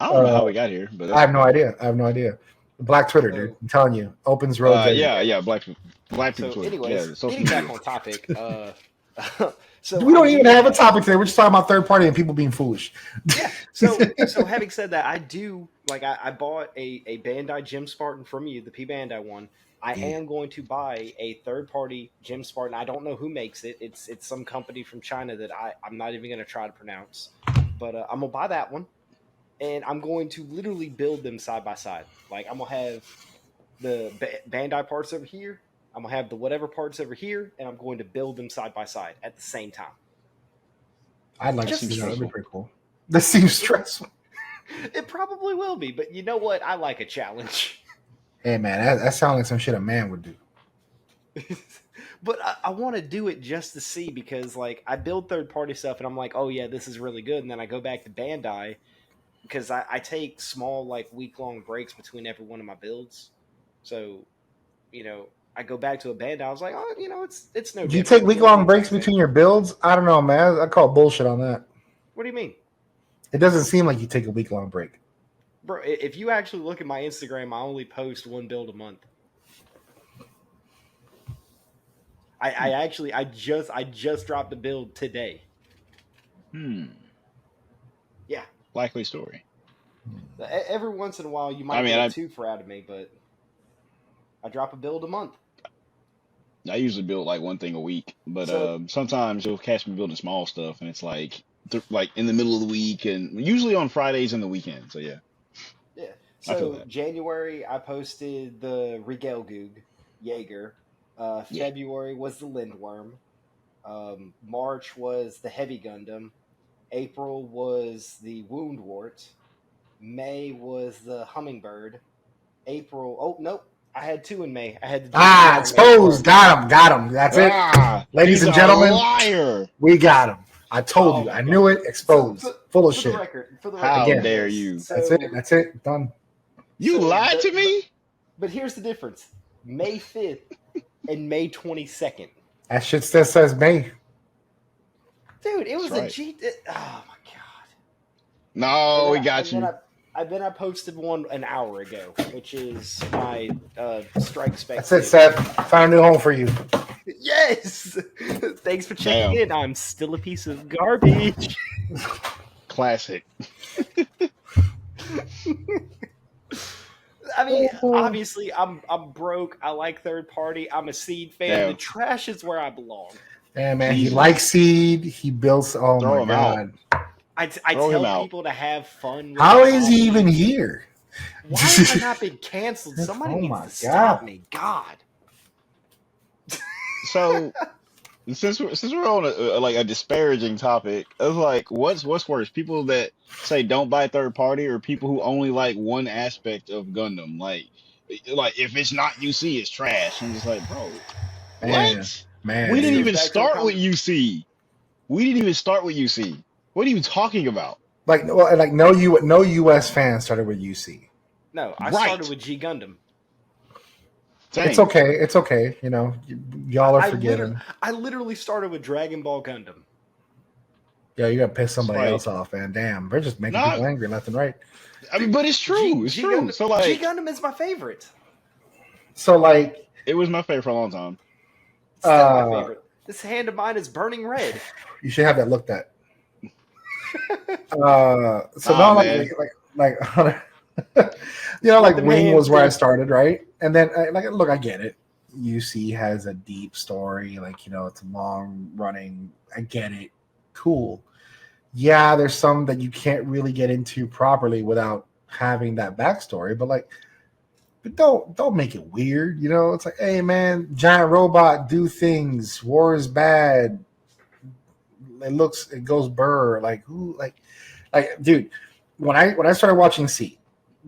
I don't know how we got here, but I have no idea. Black Twitter, dude. I'm telling you, opens road. Yeah, black so Twitter. Anyways, getting back on topic. So we don't even have a topic today. We're just talking about third party and people being foolish. Yeah. So having said that, I do I bought a Bandai Gym Spartan from you, the P Bandai one. I am going to buy a third-party Gym Spartan. I don't know who makes it. It's some company from China that I'm not even going to try to pronounce. But I'm going to buy that one, and I'm going to literally build them side by side. Like, I'm going to have the Bandai parts over here. I'm going to have the whatever parts over here, and I'm going to build them side by side at the same time. I'd like to see that. That'd be pretty cool. That seems stressful. It probably will be, but you know what? I like a challenge. Hey, man, that sounds like some shit a man would do. But I want to do it just to see because, like, I build third-party stuff, and I'm like, oh, yeah, this is really good. And then I go back to Bandai because I take small, like, week-long breaks between every one of my builds. So, I go back to a Bandai. I was like, oh, it's no different. Do you take week-long breaks between your builds? I don't know, man. I call bullshit on that. What do you mean? It doesn't seem like you take a week-long break. Bro, if you actually look at my Instagram, I only post one build a month. I just dropped a build today. Yeah. Likely story. Every once in a while, you might get a twofer out of me, but I drop a build a month. I usually build like one thing a week, but So sometimes you'll catch me building small stuff, and it's like in the middle of the week, and usually on Fridays and the weekend. So yeah, yeah. I feel So that. January I posted the Regelgoog Jaeger. Yeah. February was the Lindworm. March was the Heavy Gundam. April was the Woundwort. May was the Hummingbird. April. Oh nope, I had two in May. I had the Ah, Digimon exposed. Landform. Got him. That's it. Ah, Ladies he's and a gentlemen, liar. we got him. I told Oh you. my I god. knew it. So Exposed. Full of for the shit. record, How Again, dare this. you? that's it. So That's it. Done. You lied the to me? but here's the difference: May 5th and May 22nd. That shit still says May. Dude, it That's was a right. G. Oh my god! No, we got And then you. I posted one an hour ago, which is my Strike Spec That's it, 6. Seth. Found a new home for you. Yes! Thanks for checking Damn. in. I'm still a piece of garbage. Classic. I mean, obviously, I'm broke. I like third party. I'm a Seed fan. The Damn. trash is where I belong. Yeah, man. Jesus. He likes Seed. He builds. Oh Throw my him out. god. I Throw him tell out. people to have fun. With How the is he hobby. even here? Why have I not been canceled? Somebody Oh needs my to stop God. me. God. So since we're on like a disparaging topic, it's like what's worse, people that say don't buy third party, or people who only like one aspect of Gundam, like if it's not UC, it's trash. I'm just like, bro, Man, what? man, We This didn't goes dude. even back to a start with comment. UC. We didn't even start with UC. What are you talking about? Like, well, like no US fans started with UC. No, I Right. started with G Gundam. Same. It's okay. It's okay. You know, y'all are forgiven. I literally started with Dragon Ball Gundam. Yeah, you're gonna piss somebody Like, else off, man. Damn, we're just making no, people angry left and right. I mean, but it's true. It's true. So like, G Gundam is my favorite. So like, it was my favorite for a long time. Still my favorite. This hand of mine is burning red. you should have that looked at. So Ah, no, man. like you know, like Them Wing hands, was where I dude. started, right? And then like, look, I get it. UC has a deep story, like, you know, it's long running. I get it. Cool. Yeah, there's some that you can't really get into properly without having that backstory, but like, but don't make it weird, you know? It's like, hey man, giant robot do things, war is bad. It goes burr, like who like dude, when I started watching C,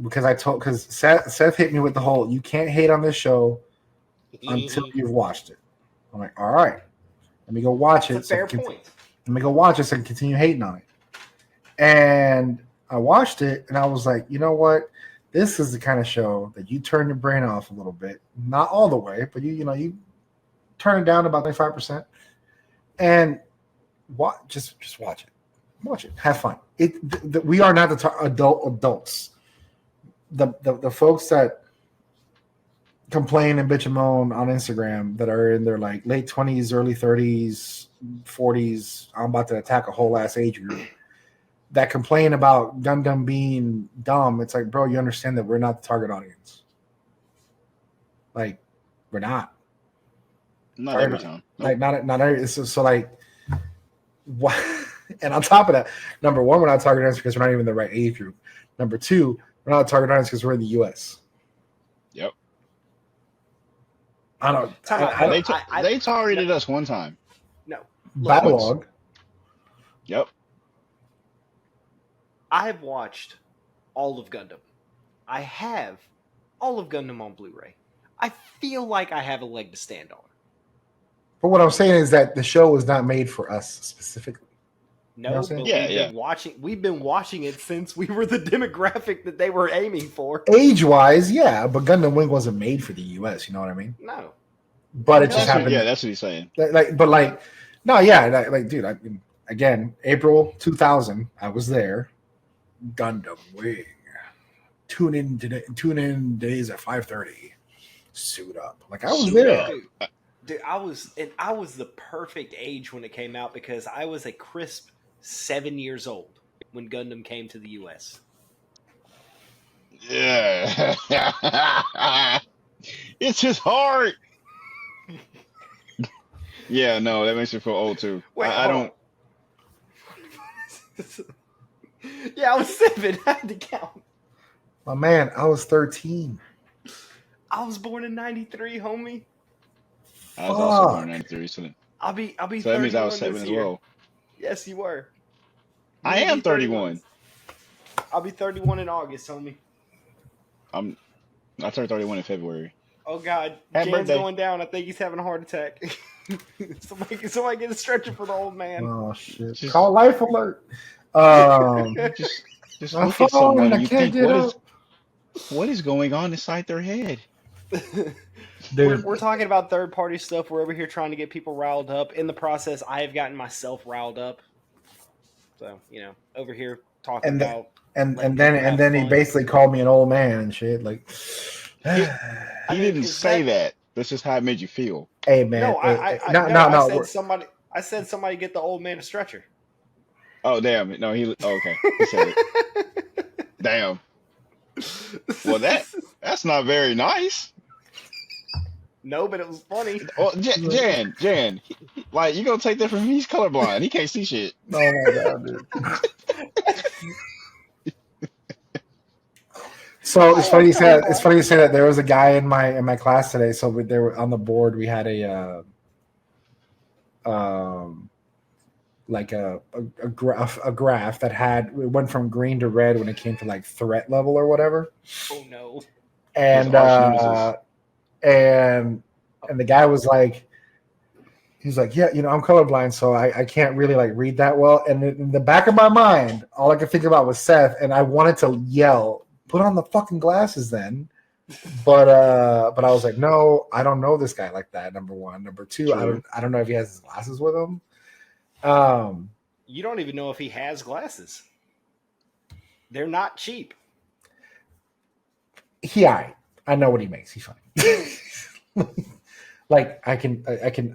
because Seth hit me with the whole you can't hate on this show until you've watched it. I'm like, all right, let me go watch It's it. a fair point. Let me go watch it so I can continue hating on it. And I watched it and I was like, you know what? This is the kind of show that you turn your brain off a little bit, not all the way, but you turn it down about 25%, and just watch it. Watch it. Have fun. We are not the adults. The folks that complain and bitch and moan on Instagram that are in their like late 20s, early 30s, 40s. I'm about to attack a whole ass age group that complain about Gundam being dumb. It's like, bro, you understand that we're not the target audience. Like, we're not. Not every time. Nope. Like, not every. So like, what? And on top of that, number one, we're not target audience because we're not even the right age group. Number two, we're not a target audience because we're in the U.S. Yep. I don't. They targeted us one time. No. Battleog. Yep. I have watched all of Gundam. I have all of Gundam on Blu-ray. I feel like I have a leg to stand on. But what I'm saying is that the show was not made for us specifically. No, You know what I'm but saying? we've been watching it since we were the demographic that they were aiming for. Age-wise, yeah, but Gundam Wing wasn't made for the U.S. You know what I mean? No. But it just happened. Yeah, that's what he's saying. Dude, again, April 2000, I was there. Gundam Wing. Tune in days at 5:30. Suit up. Like I was Suit there. up. Dude, I was the perfect age when it came out because I was a crisp 7 years old when Gundam came to the US. Yeah. It's just hard. Yeah, no, that makes me feel old too. Wait, I hold don't. on. Yeah, I was 7. I had to count. My man, I was 13. I was born in '93, homie. I was also born in Fuck. '93, so I'll be that means I was 31 7 this as year. well. Yes, you were. You I will be am 31. 31. I'll be 31 in August, homie. I turned 31 in February. Oh God, Happy Jan's birthday. going down. I think he's having a heart attack. somebody get a stretcher for the old man. Oh shit! Just, Call life alert. Um, just my look at phone, someone and I and you can't think, get up, what is going on inside their head? dude. We're talking about third party stuff. We're over here trying to get people riled up. In the process, I have gotten myself riled up. So over here talking And about and letting and then people and have then he fun. basically called me an old man and shit. Like, He I he mean, didn't is say that that. That's just how it made you feel. hey man, no? hey, I no, no. no, I no. said somebody. I said somebody get the old man a stretcher. Oh damn! No, okay. He said it. Damn. Well, that's not very nice. No, but it was funny. Well, Jan, like you gonna take that from him? He's colorblind. He can't see shit. Oh my god, dude. So it's I funny am you say that. It's colorblind. funny you say that. There was a guy in my class today. So there were on the board. We had like a graph that had it went from green to red when it came to like threat level or whatever. Oh no. His And arch nemesis. and the guy was like, he's like, yeah, I'm colorblind, so I can't really like read that well. And in the back of my mind, all I could think about was Seth, and I wanted to yell, put on the fucking glasses then. But I was like, no, I don't know this guy like that. Number one, number two, True. I don't know if he has his glasses with him. You don't even know if he has glasses. They're not cheap. I know what he makes. He's fine. Like I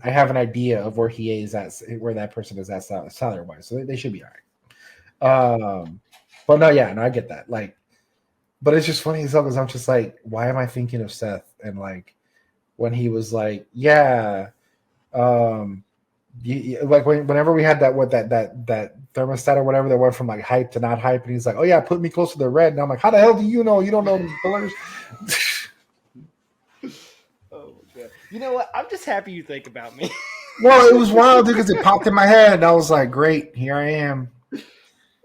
have an idea of where he is at, where that person is at salary wise, so they should be all right. But no, yeah, no, I get that. Like, but it's just funny as hell because I'm just like, why am I thinking of Seth? And like when he was like, yeah, like whenever we had that thermostat or whatever that went from like hype to not hype, and he's like, oh yeah, put me close to the red, and I'm like, how the hell do you know? You don't know the colors. Oh my god! You know what? I'm just happy you think about me. Well, it was wild because it popped in my head, and I was like, great, here I am.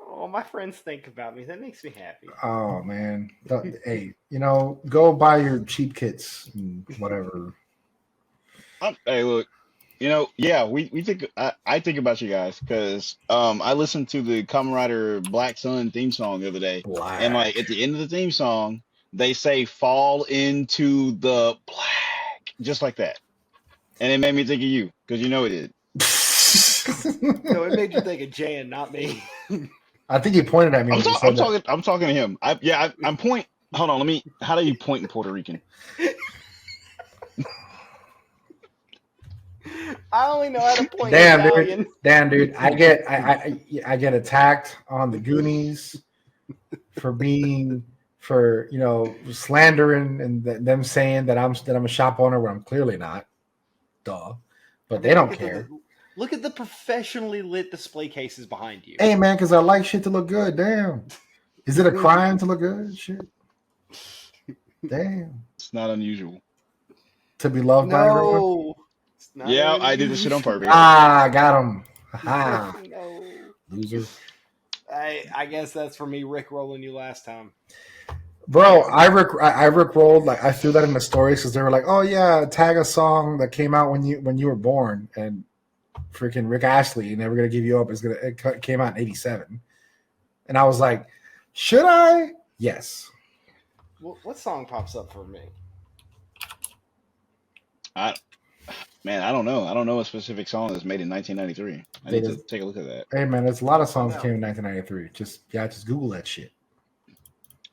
Oh, my friends think about me. That makes me happy. Oh man, hey, go buy your cheap kits and whatever. Hey, look. Yeah, we think I think about you guys because I listened to the Kamen Rider Black Sun theme song the other day, and like Black. at the end of the theme song, they say "fall into the black" just like that, and it made me think of you because you know it did. No, it made you think of Jan, not me. I think he pointed at me when he said that. I'm talking to him. I'm point. Hold on, let me. How do you point in Puerto Rican? I only know how to point Damn, Italian. dude. Damn, dude. I get attacked on the Goonies for slandering and them saying that I'm a shop owner when I'm clearly not. Duh. But they don't care. Look at the professionally lit display cases behind you. Hey man, because I like shit to look good. Damn. Is it a crime to look good? Shit. Damn. It's not unusual. To be loved by everyone. No. Yeah, I did this shit on purpose. Ah, got him. Aha. No. Loser. I guess that's for me Rick rolling you last time. Bro, I rickrolled, like I threw that in the stories because they were like, "Oh yeah, tag a song that came out when you were born," and freaking Rick Astley, "Never Gonna Give You Up" it came out in '87, and I was like, "Should I?" Yes. What song pops up for me? I don't know. I don't know a specific song that's made in 1993. I need to take a look at that. Hey man, there's a lot of songs that came in 1993. Just Google that shit.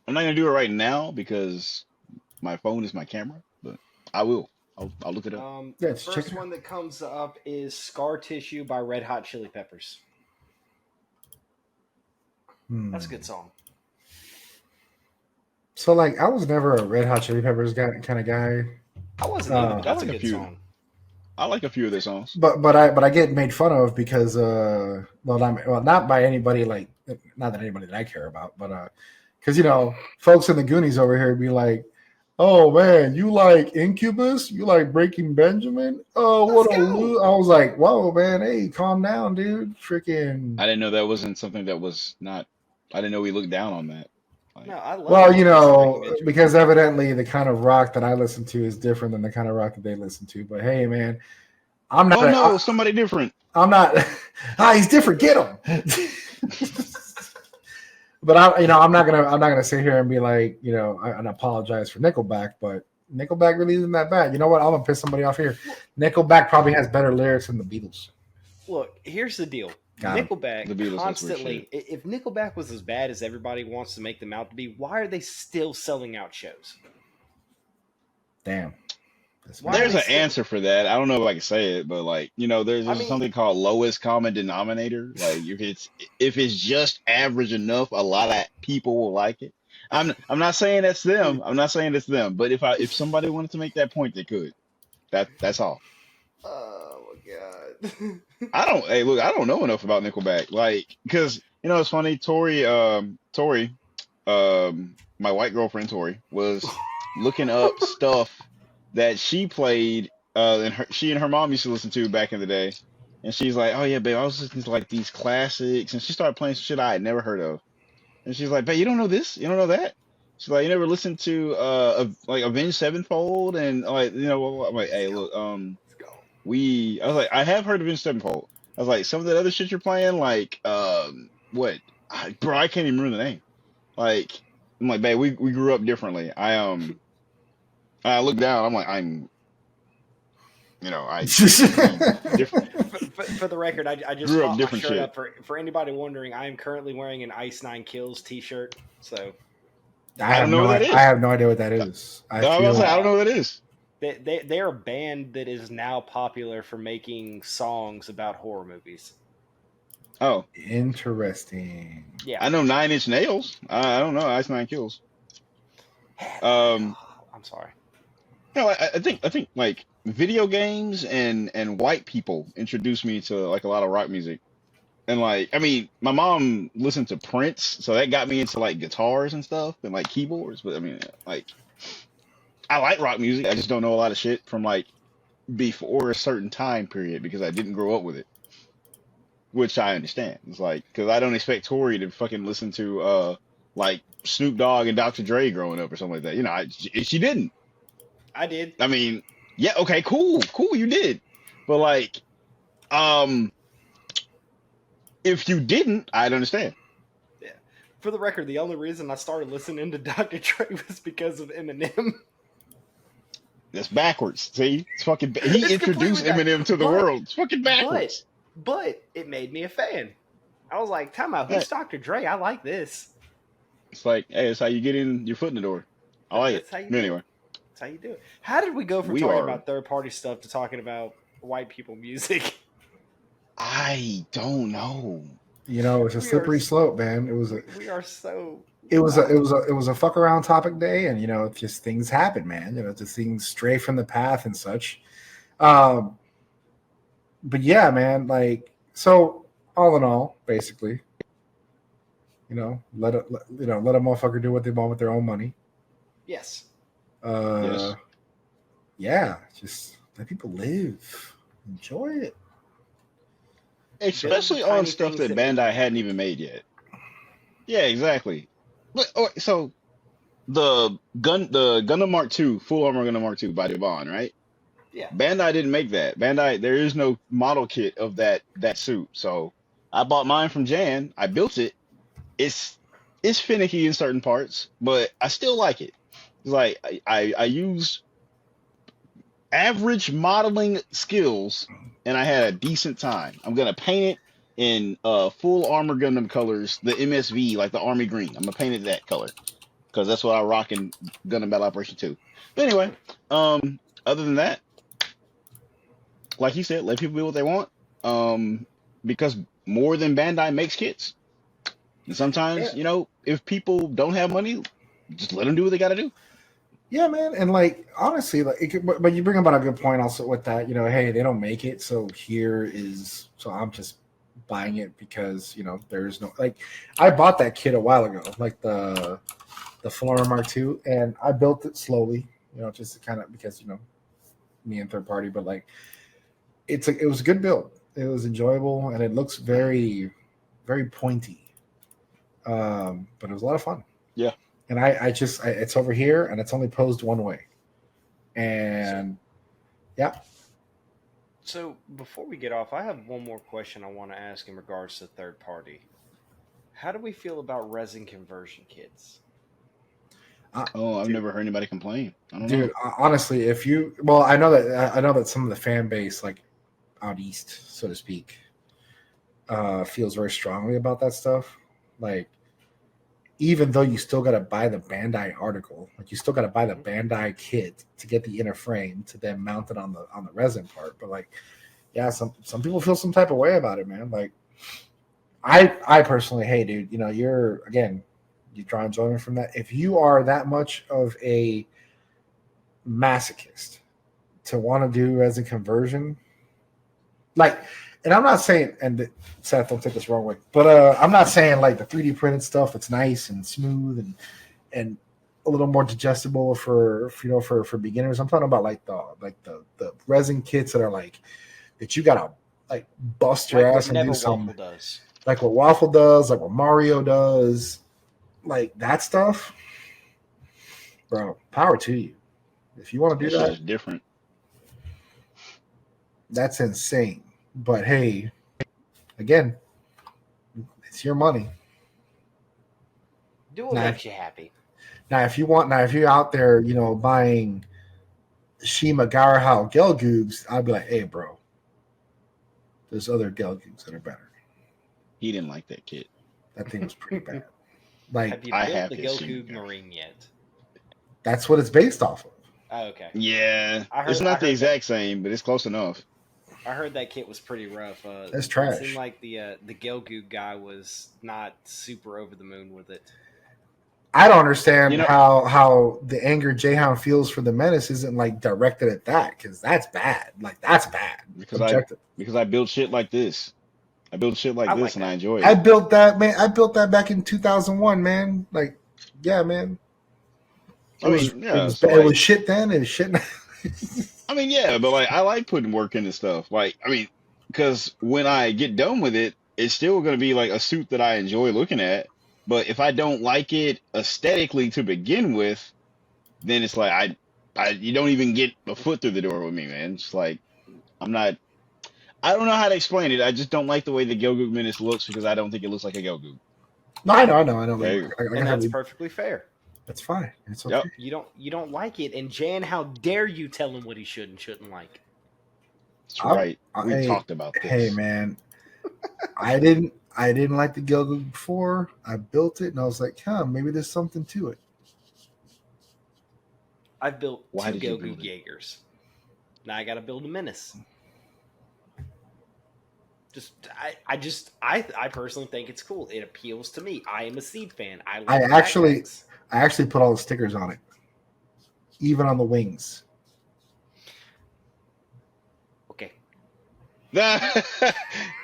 I'm not gonna do it right now because my phone is my camera, but I will. I'll look it up. The first one that comes up is "Scar Tissue" by Red Hot Chili Peppers. That's a good song. So like, I was never a Red Hot Chili Peppers kind of guy. I wasn't either, but that's a like a good few. song. I like a few of their songs. but I get made fun of because not by anybody, like, not that anybody that I care about, but because folks in the Goonies over here be like, oh man, you like Incubus, you like Breaking Benjamin, oh Let's what a go. I was like, whoa man, hey, calm down, dude, freaking. I didn't know that wasn't something that was not. I didn't know we looked down on that. No, Like, I love Well, Incubus and Breaking Benjamin. because evidently the kind of rock that I listen to is different than the kind of rock that they listen to. But hey, man, I'm not. oh no, somebody different. I'm not. He's different. Get him. But I'm not gonna sit here and be like, and apologize for Nickelback, but Nickelback really isn't that bad. You know what? I'm gonna piss somebody off here. Nickelback probably has better lyrics than the Beatles. Look, here's the deal. Got him. Nickelback The Beatles, that's weird constantly. If Nickelback was as bad as everybody wants to make them out to be, why are they still selling out shows? Damn. Why There's are an they still- answer for that. I don't know if I can say it, but like, there's I mean- something called lowest common denominator. Like if it's just average enough, a lot of people will like it. I'm not saying that's them. I'm not saying it's them. But if somebody wanted to make that point, they could. That's all. Oh my god. Hey, look, I don't know enough about Nickelback. Like, because it's funny. Tori, my white girlfriend Tori was looking up stuff that she played, and she and her mom used to listen to back in the day. And she's like, "Oh yeah, babe, I was listening to like these classics," and she started playing some shit I had never heard of. And she's like, "Babe, you don't know this? You don't know that?" She's like, "You never listened to like Avenged Sevenfold?" And like, I'm like, "Hey, look, Let's go. I was like, I have heard of Avenged Sevenfold." I was like, some of that other shit you're playing, like, what, bro, I can't even remember the name. Like, I'm like, babe, we grew up differently. I look down, I'm like, I different. For the record, I just Grew up popped my different shirt shit. up. For anybody wondering, I am currently wearing an Ice Nine Kills T-shirt. So I don't know what that is. I have no idea what that is. I was gonna say, I don't know what that is. they're a band that is now popular for making songs about horror movies. Oh, Interesting. Yeah, I know 9 Inch Nails. I don't know Ice Nine Kills. I'm sorry. I think like video games and white people introduced me to like a lot of rock music. And like, I mean, my mom listened to Prince, so that got me into like guitars and stuff and like keyboards. But I mean, like, I like rock music. I just don't know a lot of shit from like before a certain time period because I didn't grow up with it, which I understand. It's like, because I don't expect Tori to fucking listen to like Snoop Dogg and Dr. Dre growing up or something like that. She didn't. I did. I mean, yeah, okay, cool, you did. But like, if you didn't, I'd understand. Yeah. For the record, the only reason I started listening to Dr. Dre was because of Eminem. That's backwards. See, it's fucking. He It's introduced completely Eminem to the but- world. It's fucking backwards. But it made me a fan. I was like, time out, who's Dr. Dre? I like this. It's like, hey, it's how you get in your foot in the door. I like That's how you it. do it. Anyway, That's how you do it. How did we go from We talking are- about third-party stuff to talking about white people music? I don't know. It's a We are- slippery slope, man. It was We are so. it was a fuck around topic day, and just things happen, man. Just things stray from the path and such. But yeah, man. Like, so all in all, basically, let a motherfucker do what they want with their own money. Yes. Yes. Yeah, just let people live, enjoy it. Especially Build on tiny stuff things that that Bandai hadn't even made yet. Yeah, exactly. But so the Gundam Mark II, Full Armor Gundam Mark II by Devon, right? Yeah. Bandai didn't make that. There is no model kit of that suit. So I bought mine from Jan. I built it. It's finicky in certain parts, but I still like it. It's like I used average modeling skills and I had a decent time. I'm gonna paint it in Full Armor Gundam colors, the MSV, like the army green. I'm gonna paint it that color because that's what I rock in Gundam Battle Operation 2. But anyway, other than that, like you said, let people do what they want. Because more than Bandai makes kits. And sometimes, if people don't have money, just let them do what they gotta do. Yeah, man, and like honestly, like, but you bring about a good point also with that. You know, hey, they don't make it, so here is so I'm just buying it because there's no like I bought that kit a while ago, like the Flora Mark II, and I built it slowly, just to kind of because me and third party, but like it was a good build. It was enjoyable, and it looks very very pointy, but it was a lot of fun. Yeah. And it's over here, and it's only posed one way. And yeah. So before we get off, I have one more question I want to ask in regards to third party. How do we feel about resin conversion kits? Oh, I've Dude, never heard anybody complain. I don't know. dude, honestly, I know that some of the fan base, like out east, so to speak, feels very strongly about that stuff. Like, even though you still got to buy the Bandai article, like you still got to buy the Bandai kit to get the inner frame to then mount it on the resin part. But like, yeah, some people feel some type of way about it, man. Like, I personally, hey, dude, you draw enjoyment from that. If you are that much of a masochist to want to do resin conversion, like, and I'm not saying, and Seth, don't take this wrong way, but I'm not saying like the 3D printed stuff that's nice and smooth and a little more digestible for beginners. I'm talking about like the resin kits that are like that you gotta like bust your Like ass what and do Never some Waffle does. like what Waffle does, like what Mario does, like that stuff, bro. Power to you. If you want to That do shit that, is different. that's insane. But hey, again, it's your money. Do what Now, makes you happy. if you're out there, buying Shima Garahao Gelgoobs, I'd be like, hey, bro, there's other Gelgoobs that are better. He didn't like that kit. That thing was pretty bad. Like, Have you I built have the his Shima Goku Gar. Marine yet? that's what it's based off of. Oh, okay. Yeah, I it's heard not the that exact same, but it's close enough. I heard that kit was pretty rough. That's It trash. seemed like the Gelgoog guy was not super over the moon with it. I don't understand You know, how the anger Jayhound feels for the menace isn't like directed at that because that's bad. Like that's bad. because I Objective. because I build shit like this. I build shit like I this like and I that. enjoy I it. built that, man. I built that back in 2001, man. Like, yeah, man. I mean, It yeah. was So it was like, shit then. It was shit now. I mean, yeah, but like, I like putting work into stuff. Like, I mean, because when I get done with it, it's still gonna be like a suit that I enjoy looking at. But if I don't like it aesthetically to begin with, then it's like you don't even get a foot through the door with me, man. It's like I'm not. I don't know how to explain it. I just don't like the way the Gelgoog Menace looks because I don't think it looks like a Gelgoog. No, I know. There Like, you go. I And got that's you. perfectly fair. That's fine. It's Yep. okay. You don't like it, and Jan, how dare you tell him what he should and shouldn't like? That's right. We I talked about hey, this. man. I didn't like the Gelgoog before. I built it, and I was like, huh, maybe there's something to it. I've built Why two did you Gelgoog build it? Jaegers. Now I got to build a Menace. I personally think it's cool. It appeals to me. I am a Seed fan. I like I actually backpacks. I actually put all the stickers on it, even on the wings. Okay. I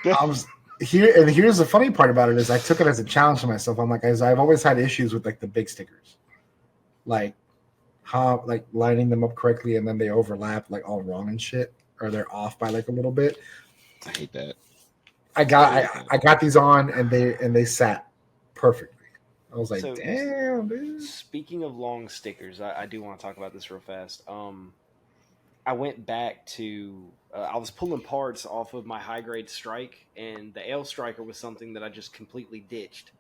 was here, and here's the funny part about it is I took it as a challenge to myself. I'm like, as I've always had issues with like the big stickers, like how like lining them up correctly and then they overlap like all wrong and shit, or they're off by like a little bit. I hate that. I got these on and they sat perfectly. I was like, So, damn, dude. speaking of long stickers, I do want to talk about this real fast. I went back to I was pulling parts off of my high grade strike, and the L striker was something that I just completely ditched.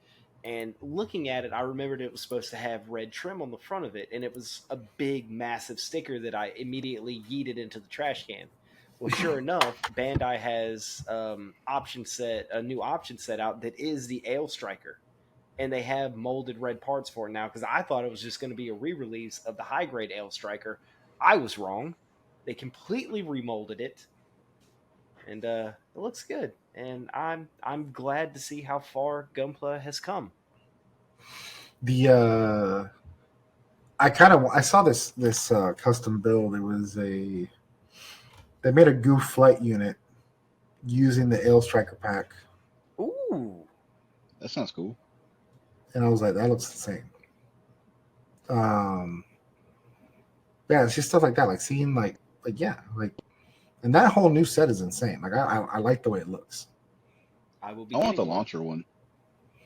And looking at it, I remembered it was supposed to have red trim on the front of it, and it was a big, massive sticker that I immediately yeeted into the trash can. Well, sure enough, Bandai has a new option set out that is the Ale Striker, and they have molded red parts for it now. Because I thought it was just going to be a re-release of the high grade Ale Striker. I was wrong. They completely remolded it, and it looks good. And I'm glad to see how far Gunpla has come. The I saw this custom build. It was they made a Goof Flight unit using the Ale Striker pack, Ooh. That sounds cool. and I was like, that looks insane. Yeah, it's just stuff like that, like seeing like and that whole new set is insane. Like I like the way it looks. I will be. I want the getting one. launcher one.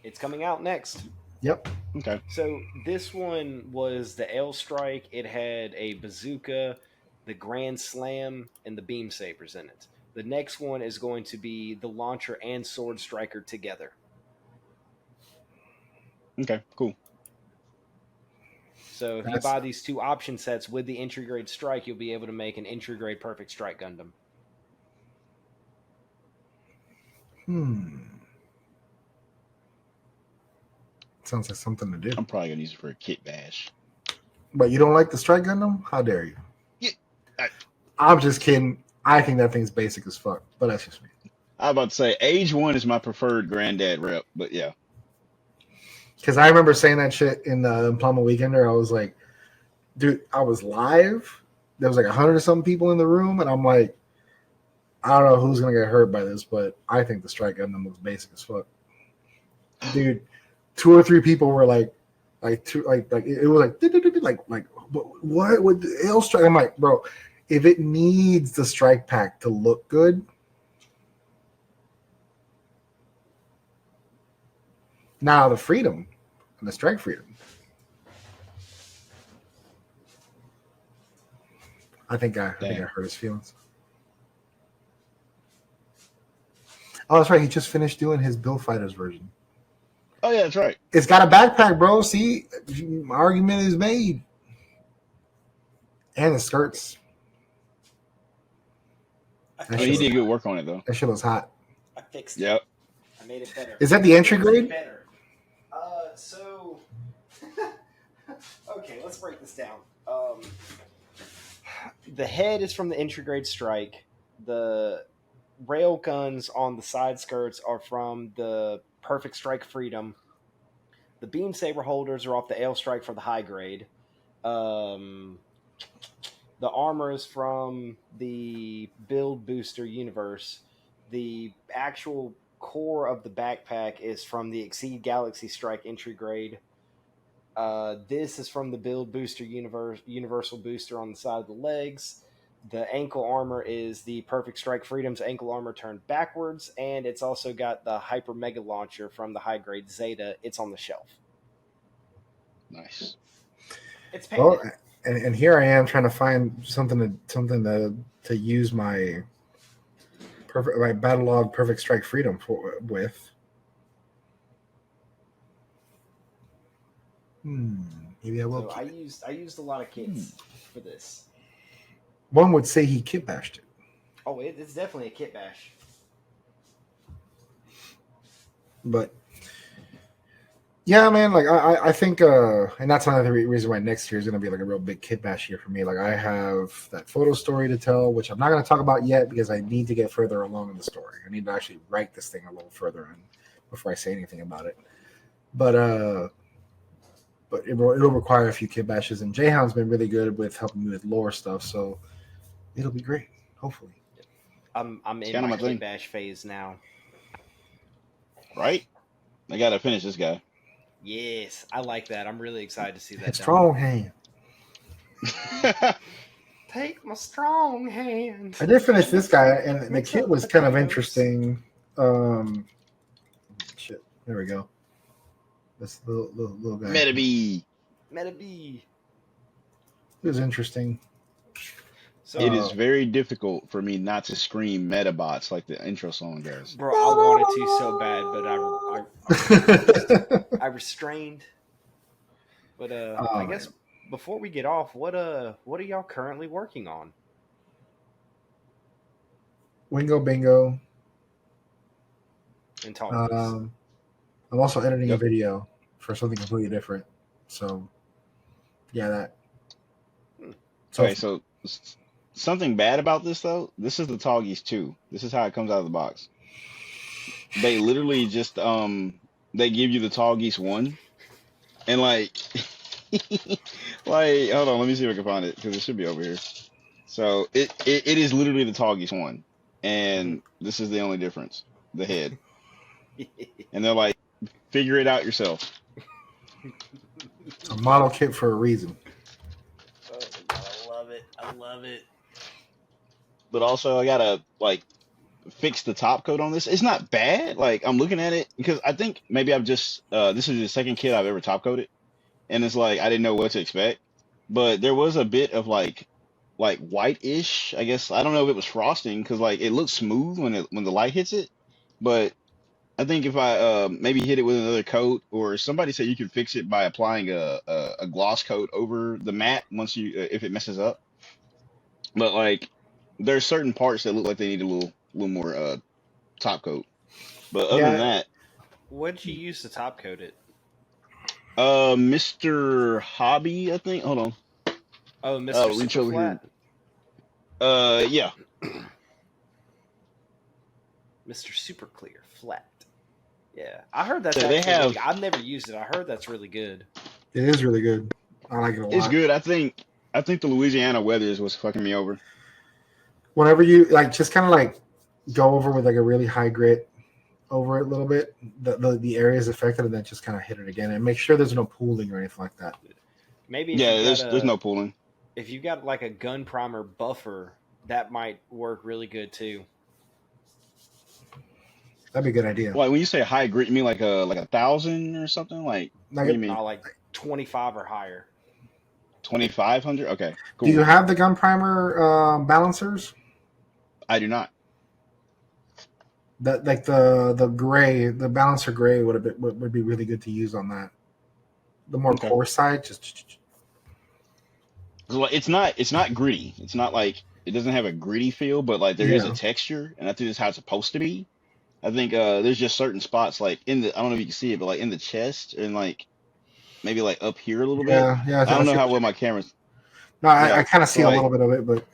It's coming out next. Yep. Okay. So this one was the L Strike. It had a bazooka, the Grand Slam, and the Beam Sabers in it. The next one is going to be the launcher and sword striker together. Okay. Cool. So if you buy these two option sets with the entry grade strike, you'll be able to make an entry grade perfect strike Gundam. Sounds like something to do. I'm probably gonna use it for a kit bash. But you don't like the Strike Gundam? How dare you? Yeah. I'm just kidding. I think that thing's basic as fuck, but that's just me. I was about to say Age 1 is my preferred granddad rep, but yeah. Because I remember saying that shit in the Plama Weekender. I was like, dude, I was live. There was like 100 or something people in the room, and I'm like, I don't know who's gonna get hurt by this, but I think the Strike Gundam looks basic as fuck. Dude, 2 or 3 people were like it was like what would the L Strike? I'm like, bro, if it needs the strike pack to look good. Now the Freedom and the Strike Freedom. I think I hurt his feelings. Oh, that's right. He just finished doing his Bill Fighters version. Oh yeah, that's right. It's got a backpack, bro. See, my argument is made. And the skirts. He did good work on it though. That shit was hot. I fixed Yep. it. I made it better. Is that the entry grade? Better. So okay, let's break this down. The head is from the entry grade strike. The rail guns on the side skirts are from the Perfect Strike Freedom. The beam saber holders are off the Ale Strike for the high grade. The armor is from the Build Booster universe. The actual core of the backpack is from the Exceed Galaxy Strike entry grade. This is from the Build Booster Universal Booster on the side of the legs. The ankle armor is the Perfect Strike Freedom's ankle armor turned backwards, and it's also got the Hyper Mega Launcher from the high grade Zeta. It's on the shelf. Nice. It's painted. Well, and here I am trying to find something to use my Battle Log Perfect Strike Freedom with. Maybe I will. So I used a lot of kits for this. One would say he kit bashed it. Oh, it's definitely a kit bash. But yeah, man, like I think and that's another reason why next year is gonna be like a real big kit bash year for me. Like I have that photo story to tell, which I'm not gonna talk about yet because I need to get further along in the story. I need to actually write this thing a little further in before I say anything about it. But it'll require a few kit bashes, and Jayhound's been really good with helping me with lore stuff, so it'll be great, hopefully. I'm in my kit bash phase now. Right? I gotta finish this guy. Yes, I like that. I'm really excited to see that. Strong hand. Take my strong hand. I did finish this guy, and the kit was kind of interesting. Shit, there we go. This little guy. Metabee. Metabee. It was interesting. So, it is very difficult for me not to scream Metabots like the intro song does. Bro, I wanted to so bad, but I restrained. But I guess before we get off, what are y'all currently working on? Wingo Bingo. And talk. I'm also editing a video for something completely different. So, yeah, that. Okay, so something bad about this though. This is the Toggies 2. This is how it comes out of the box. They literally just they give you the Toggies 1, and like Like, hold on, let me see if I can find it because it should be over here. So it is literally the tallest one, and this is the only difference, the head. And they're like, figure it out yourself. A model kit for a reason. Oh my god, I love it. I love it. But also, I gotta like fix the top coat on this. It's not bad. Like I'm looking at it because I think maybe I've just this is the second kit I've ever top coated, and it's like I didn't know what to expect. But there was a bit of like white-ish. I guess I don't know if it was frosting because like it looks smooth when the light hits it, but I think if I maybe hit it with another coat, or somebody said you can fix it by applying a gloss coat over the matte once you if it messes up. But like there's certain parts that look like they need a little more top coat. But other than Yeah, that, What'd you use to top coat it? Mr. Hobby, I think. Hold on, Oh, Mr. I'll reach Super over here. Flat. Yeah, Mr. Super Clear Flat. Yeah, I heard that's so they actually really. have. I've never used it. I heard that's really good. it is really good. I like it a It's lot. good. I think the Louisiana weather is what's fucking me over. Whenever you like, just kind of like go over with like a really high grit over it a little bit, the areas affected, and then just kind of hit it again, and make sure there's no pooling or anything like that. Maybe if Yeah, you've got there's no pooling. if you've got like a gun primer buffer, that might work really good too. That'd be a good idea. Like when you say high grit, you mean like a 1,000 or something? Like what do you Like, mean? Not like 25 or higher. 2,500? Okay, do you cool. have the gun primer balancers? I do not. That like the gray, the balancer gray would be really good to use on that. The more Okay. coarse side, just 'Cause, like, it's not gritty. It's not like it doesn't have a gritty feel, but like there is a yeah, texture, and I think that's how it's supposed to be. I think there's just certain spots like in the I don't know if you can see it, but like in the chest and like maybe like up here a little bit. yeah. I I don't know see how what well you my mean. camera's. No, Yeah. I kind of So see a like little bit of it, but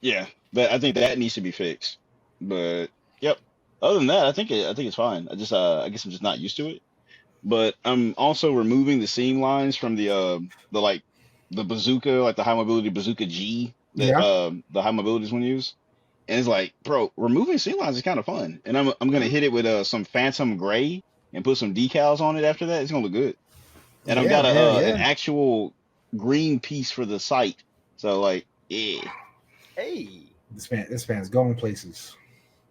yeah, but I think that needs to be fixed. But yep. Other than that, I think it's fine. I guess I'm just not used to it. But I'm also removing the seam lines from the like the bazooka, like the high mobility bazooka G that yeah, the high mobilities one use. And it's like, bro, removing seam lines is kind of fun. And I'm gonna Hmm. hit it with some phantom gray and put some decals on it after that. It's gonna look good. And I've yeah, got man, an yeah. actual green piece for the site. So like, yeah, Hey, This man's going places.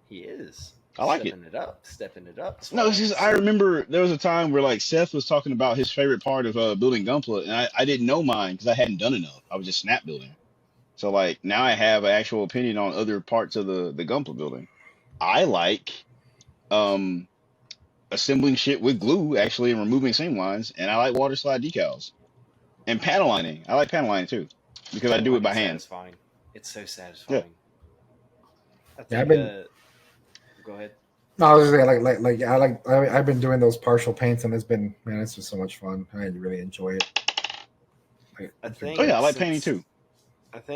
he is I like it. stepping it up. Stepping it up, No, it's just I Swags. remember there was a time where like Seth was talking about his favorite part of building Gunpla, and I didn't know mine because I hadn't done enough. I was just snap building. So like now I have an actual opinion on other parts of the Gunpla building. I like um assembling shit with glue actually and removing seam lines, and I like water slide decals and panel lining. I like panel lining too because I Panel do it by lining's hand. satisfying. It's so Yeah. satisfying. I Yeah, I've think. been. Go ahead. No, I was just saying, I've been doing those partial paints, and it's just so much fun. I really enjoy it. Like, I it's been Oh think great. yeah, I like painting too.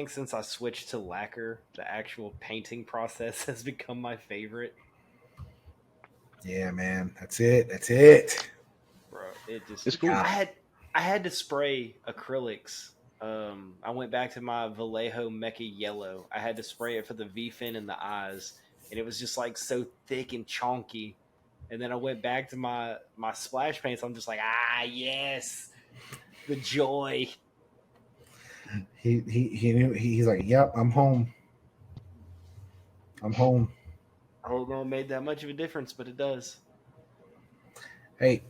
since I switched to lacquer, the actual painting process has become my favorite. Yeah, man, that's it. That's it. Bro, it just It's cool. I had to spray acrylics. I went back to my Vallejo Mecha Yellow. I had to spray it for the V fin and the eyes, and it was just like so thick and chonky. And then I went back to my splash paints. I'm just like, yes, the joy. He knew he's like, yep, I'm home. I'm home. I don't know it made that much of a difference, but it does. Hey,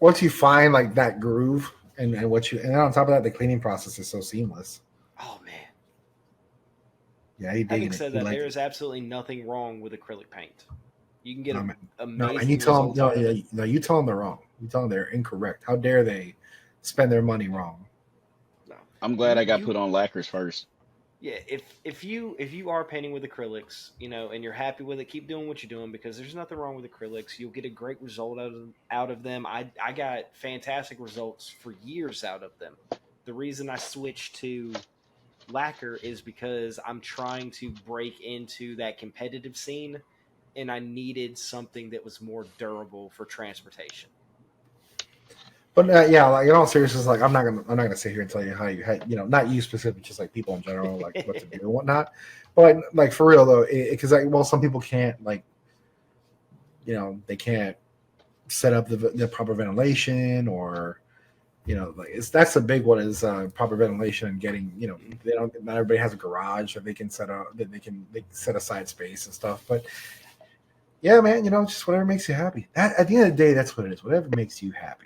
once you find like that groove and what you and then on top of that, the cleaning process is so seamless. Oh man. Yeah, he Having digging it. said He that, like there it. is absolutely nothing wong with acrylic paint. You can get No, man. No, and you amazing tell them results out of it. no, you tell them they're wrong. You tell them they're incorrect. How dare they spend their money wrong? No, I'm glad I got you put on lacquers first. yeah. If you are painting with acrylics, and you're happy with it, keep doing what you're doing because there's nothing wrong with acrylics. You'll get a great result out of them. I got fantastic results for years out of them. The reason I switched to lacquer is because I'm trying to break into that competitive scene and I needed something that was more durable for transportation. But yeah, like in all seriousness, like I'm not gonna sit here and tell you how you know, not you specific, just like people in general, like what to do and whatnot. But like for real though, because like, well, some people can't, like, you know, they can't set up the proper ventilation, or you know, like that's a big one, is proper ventilation and getting, you know, they don't, not everybody has a garage that they can set up, that they can set aside space and stuff. But yeah, man, you know, just whatever makes you happy. At the end of the day, that's what it is. Whatever makes you happy.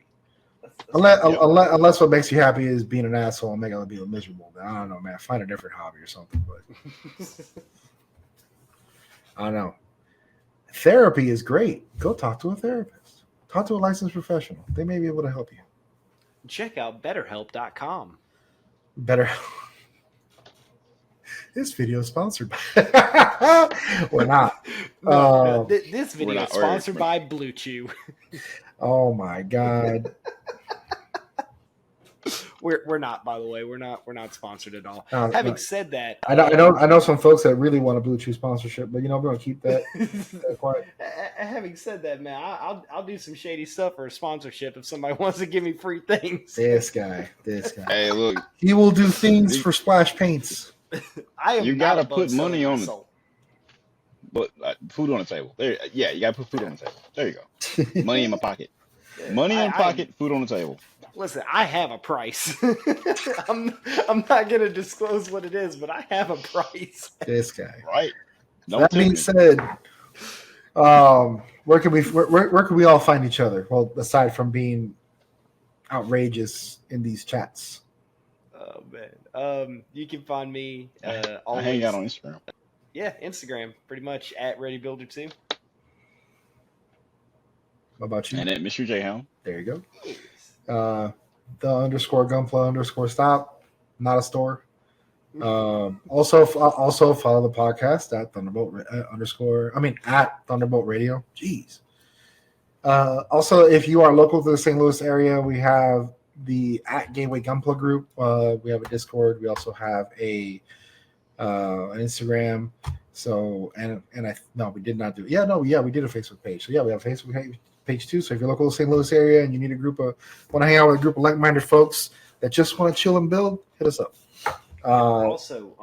Unless what makes you happy is being an asshole and making other people miserable. Then I don't know, man. Find a different hobby or something. But I don't know. Therapy is great. Go talk to a therapist. Talk to a licensed professional. They may be able to help you. Check out BetterHelp.com. Better. This video is sponsored by. We're not. No, this video not, is sponsored by Blue Chew. Oh my god. We're not, by the way. We're not sponsored at all. No, Having no. said that, I know some folks that really want a Blue Chew sponsorship, but you know, we're gonna keep that quiet. Having said that, man, I'll do some shady stuff for a sponsorship if somebody wants to give me free things. This guy. Hey, look, He will do things for splash paints. I am you not gotta above put money selling on my the soul. but food on the table. There, yeah, you gotta put food on the table. There you go. Money in my pocket. Money in pocket, food on the table. Listen, I have a price. I'm not gonna disclose what it is, but I have a price. This guy. Right. That being said, where can we all find each other? Well, aside from being outrageous in these chats. Oh man, you can find me. I Always, hang out on Instagram. yeah, Instagram, pretty much at ReadyBuilder2. What about you? And at Mr. J Hound. There you go. The _gunpla_stop, not a store. Also follow the podcast at Thunderbolt at Thunderbolt Radio. Jeez. Also, if you are local to the St. Louis area, we have the at Gateway Gunpla group. We have a Discord. We also have an Instagram. So we did not do. We did a Facebook page. So yeah, we have a Facebook page too. So if you're local to the St. Louis area and you need want to hang out with a group of like-minded folks that just want to chill and build, hit us up. Also,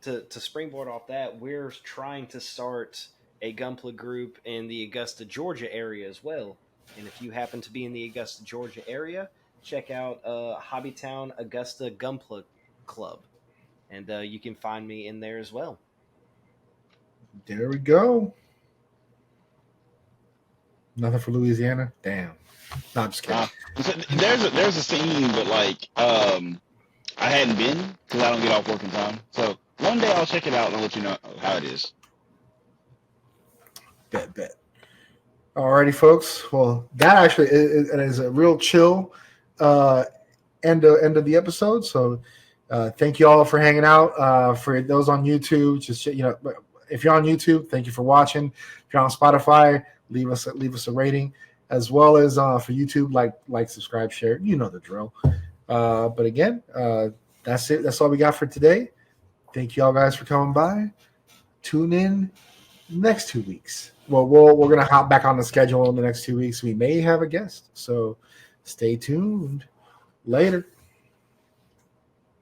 to springboard off that, we're trying to start a Gunpla group in the Augusta, Georgia area as well. And if you happen to be in the Augusta, Georgia area, check out Hobbytown Augusta Gunpla Club, and you can find me in there as well. There we go. Nothing for Louisiana? Damn. No, I'm just kidding. There's a scene, but like I hadn't been because I don't get off work in time. So one day I'll check it out and I'll let you know how it is. Bet. Alrighty, folks. Well, that actually is a real chill end of the episode. So thank you all for hanging out. For those on YouTube, just if you're on YouTube, thank you for watching. If you're on Spotify, leave us a rating, as well as for YouTube, like, subscribe, share. You know the drill. But again, that's it. That's all we got for today. Thank you all guys for coming by. Tune in next 2 weeks. Well, we're gonna hop back on the schedule in the next 2 weeks. We may have a guest, so stay tuned. Later.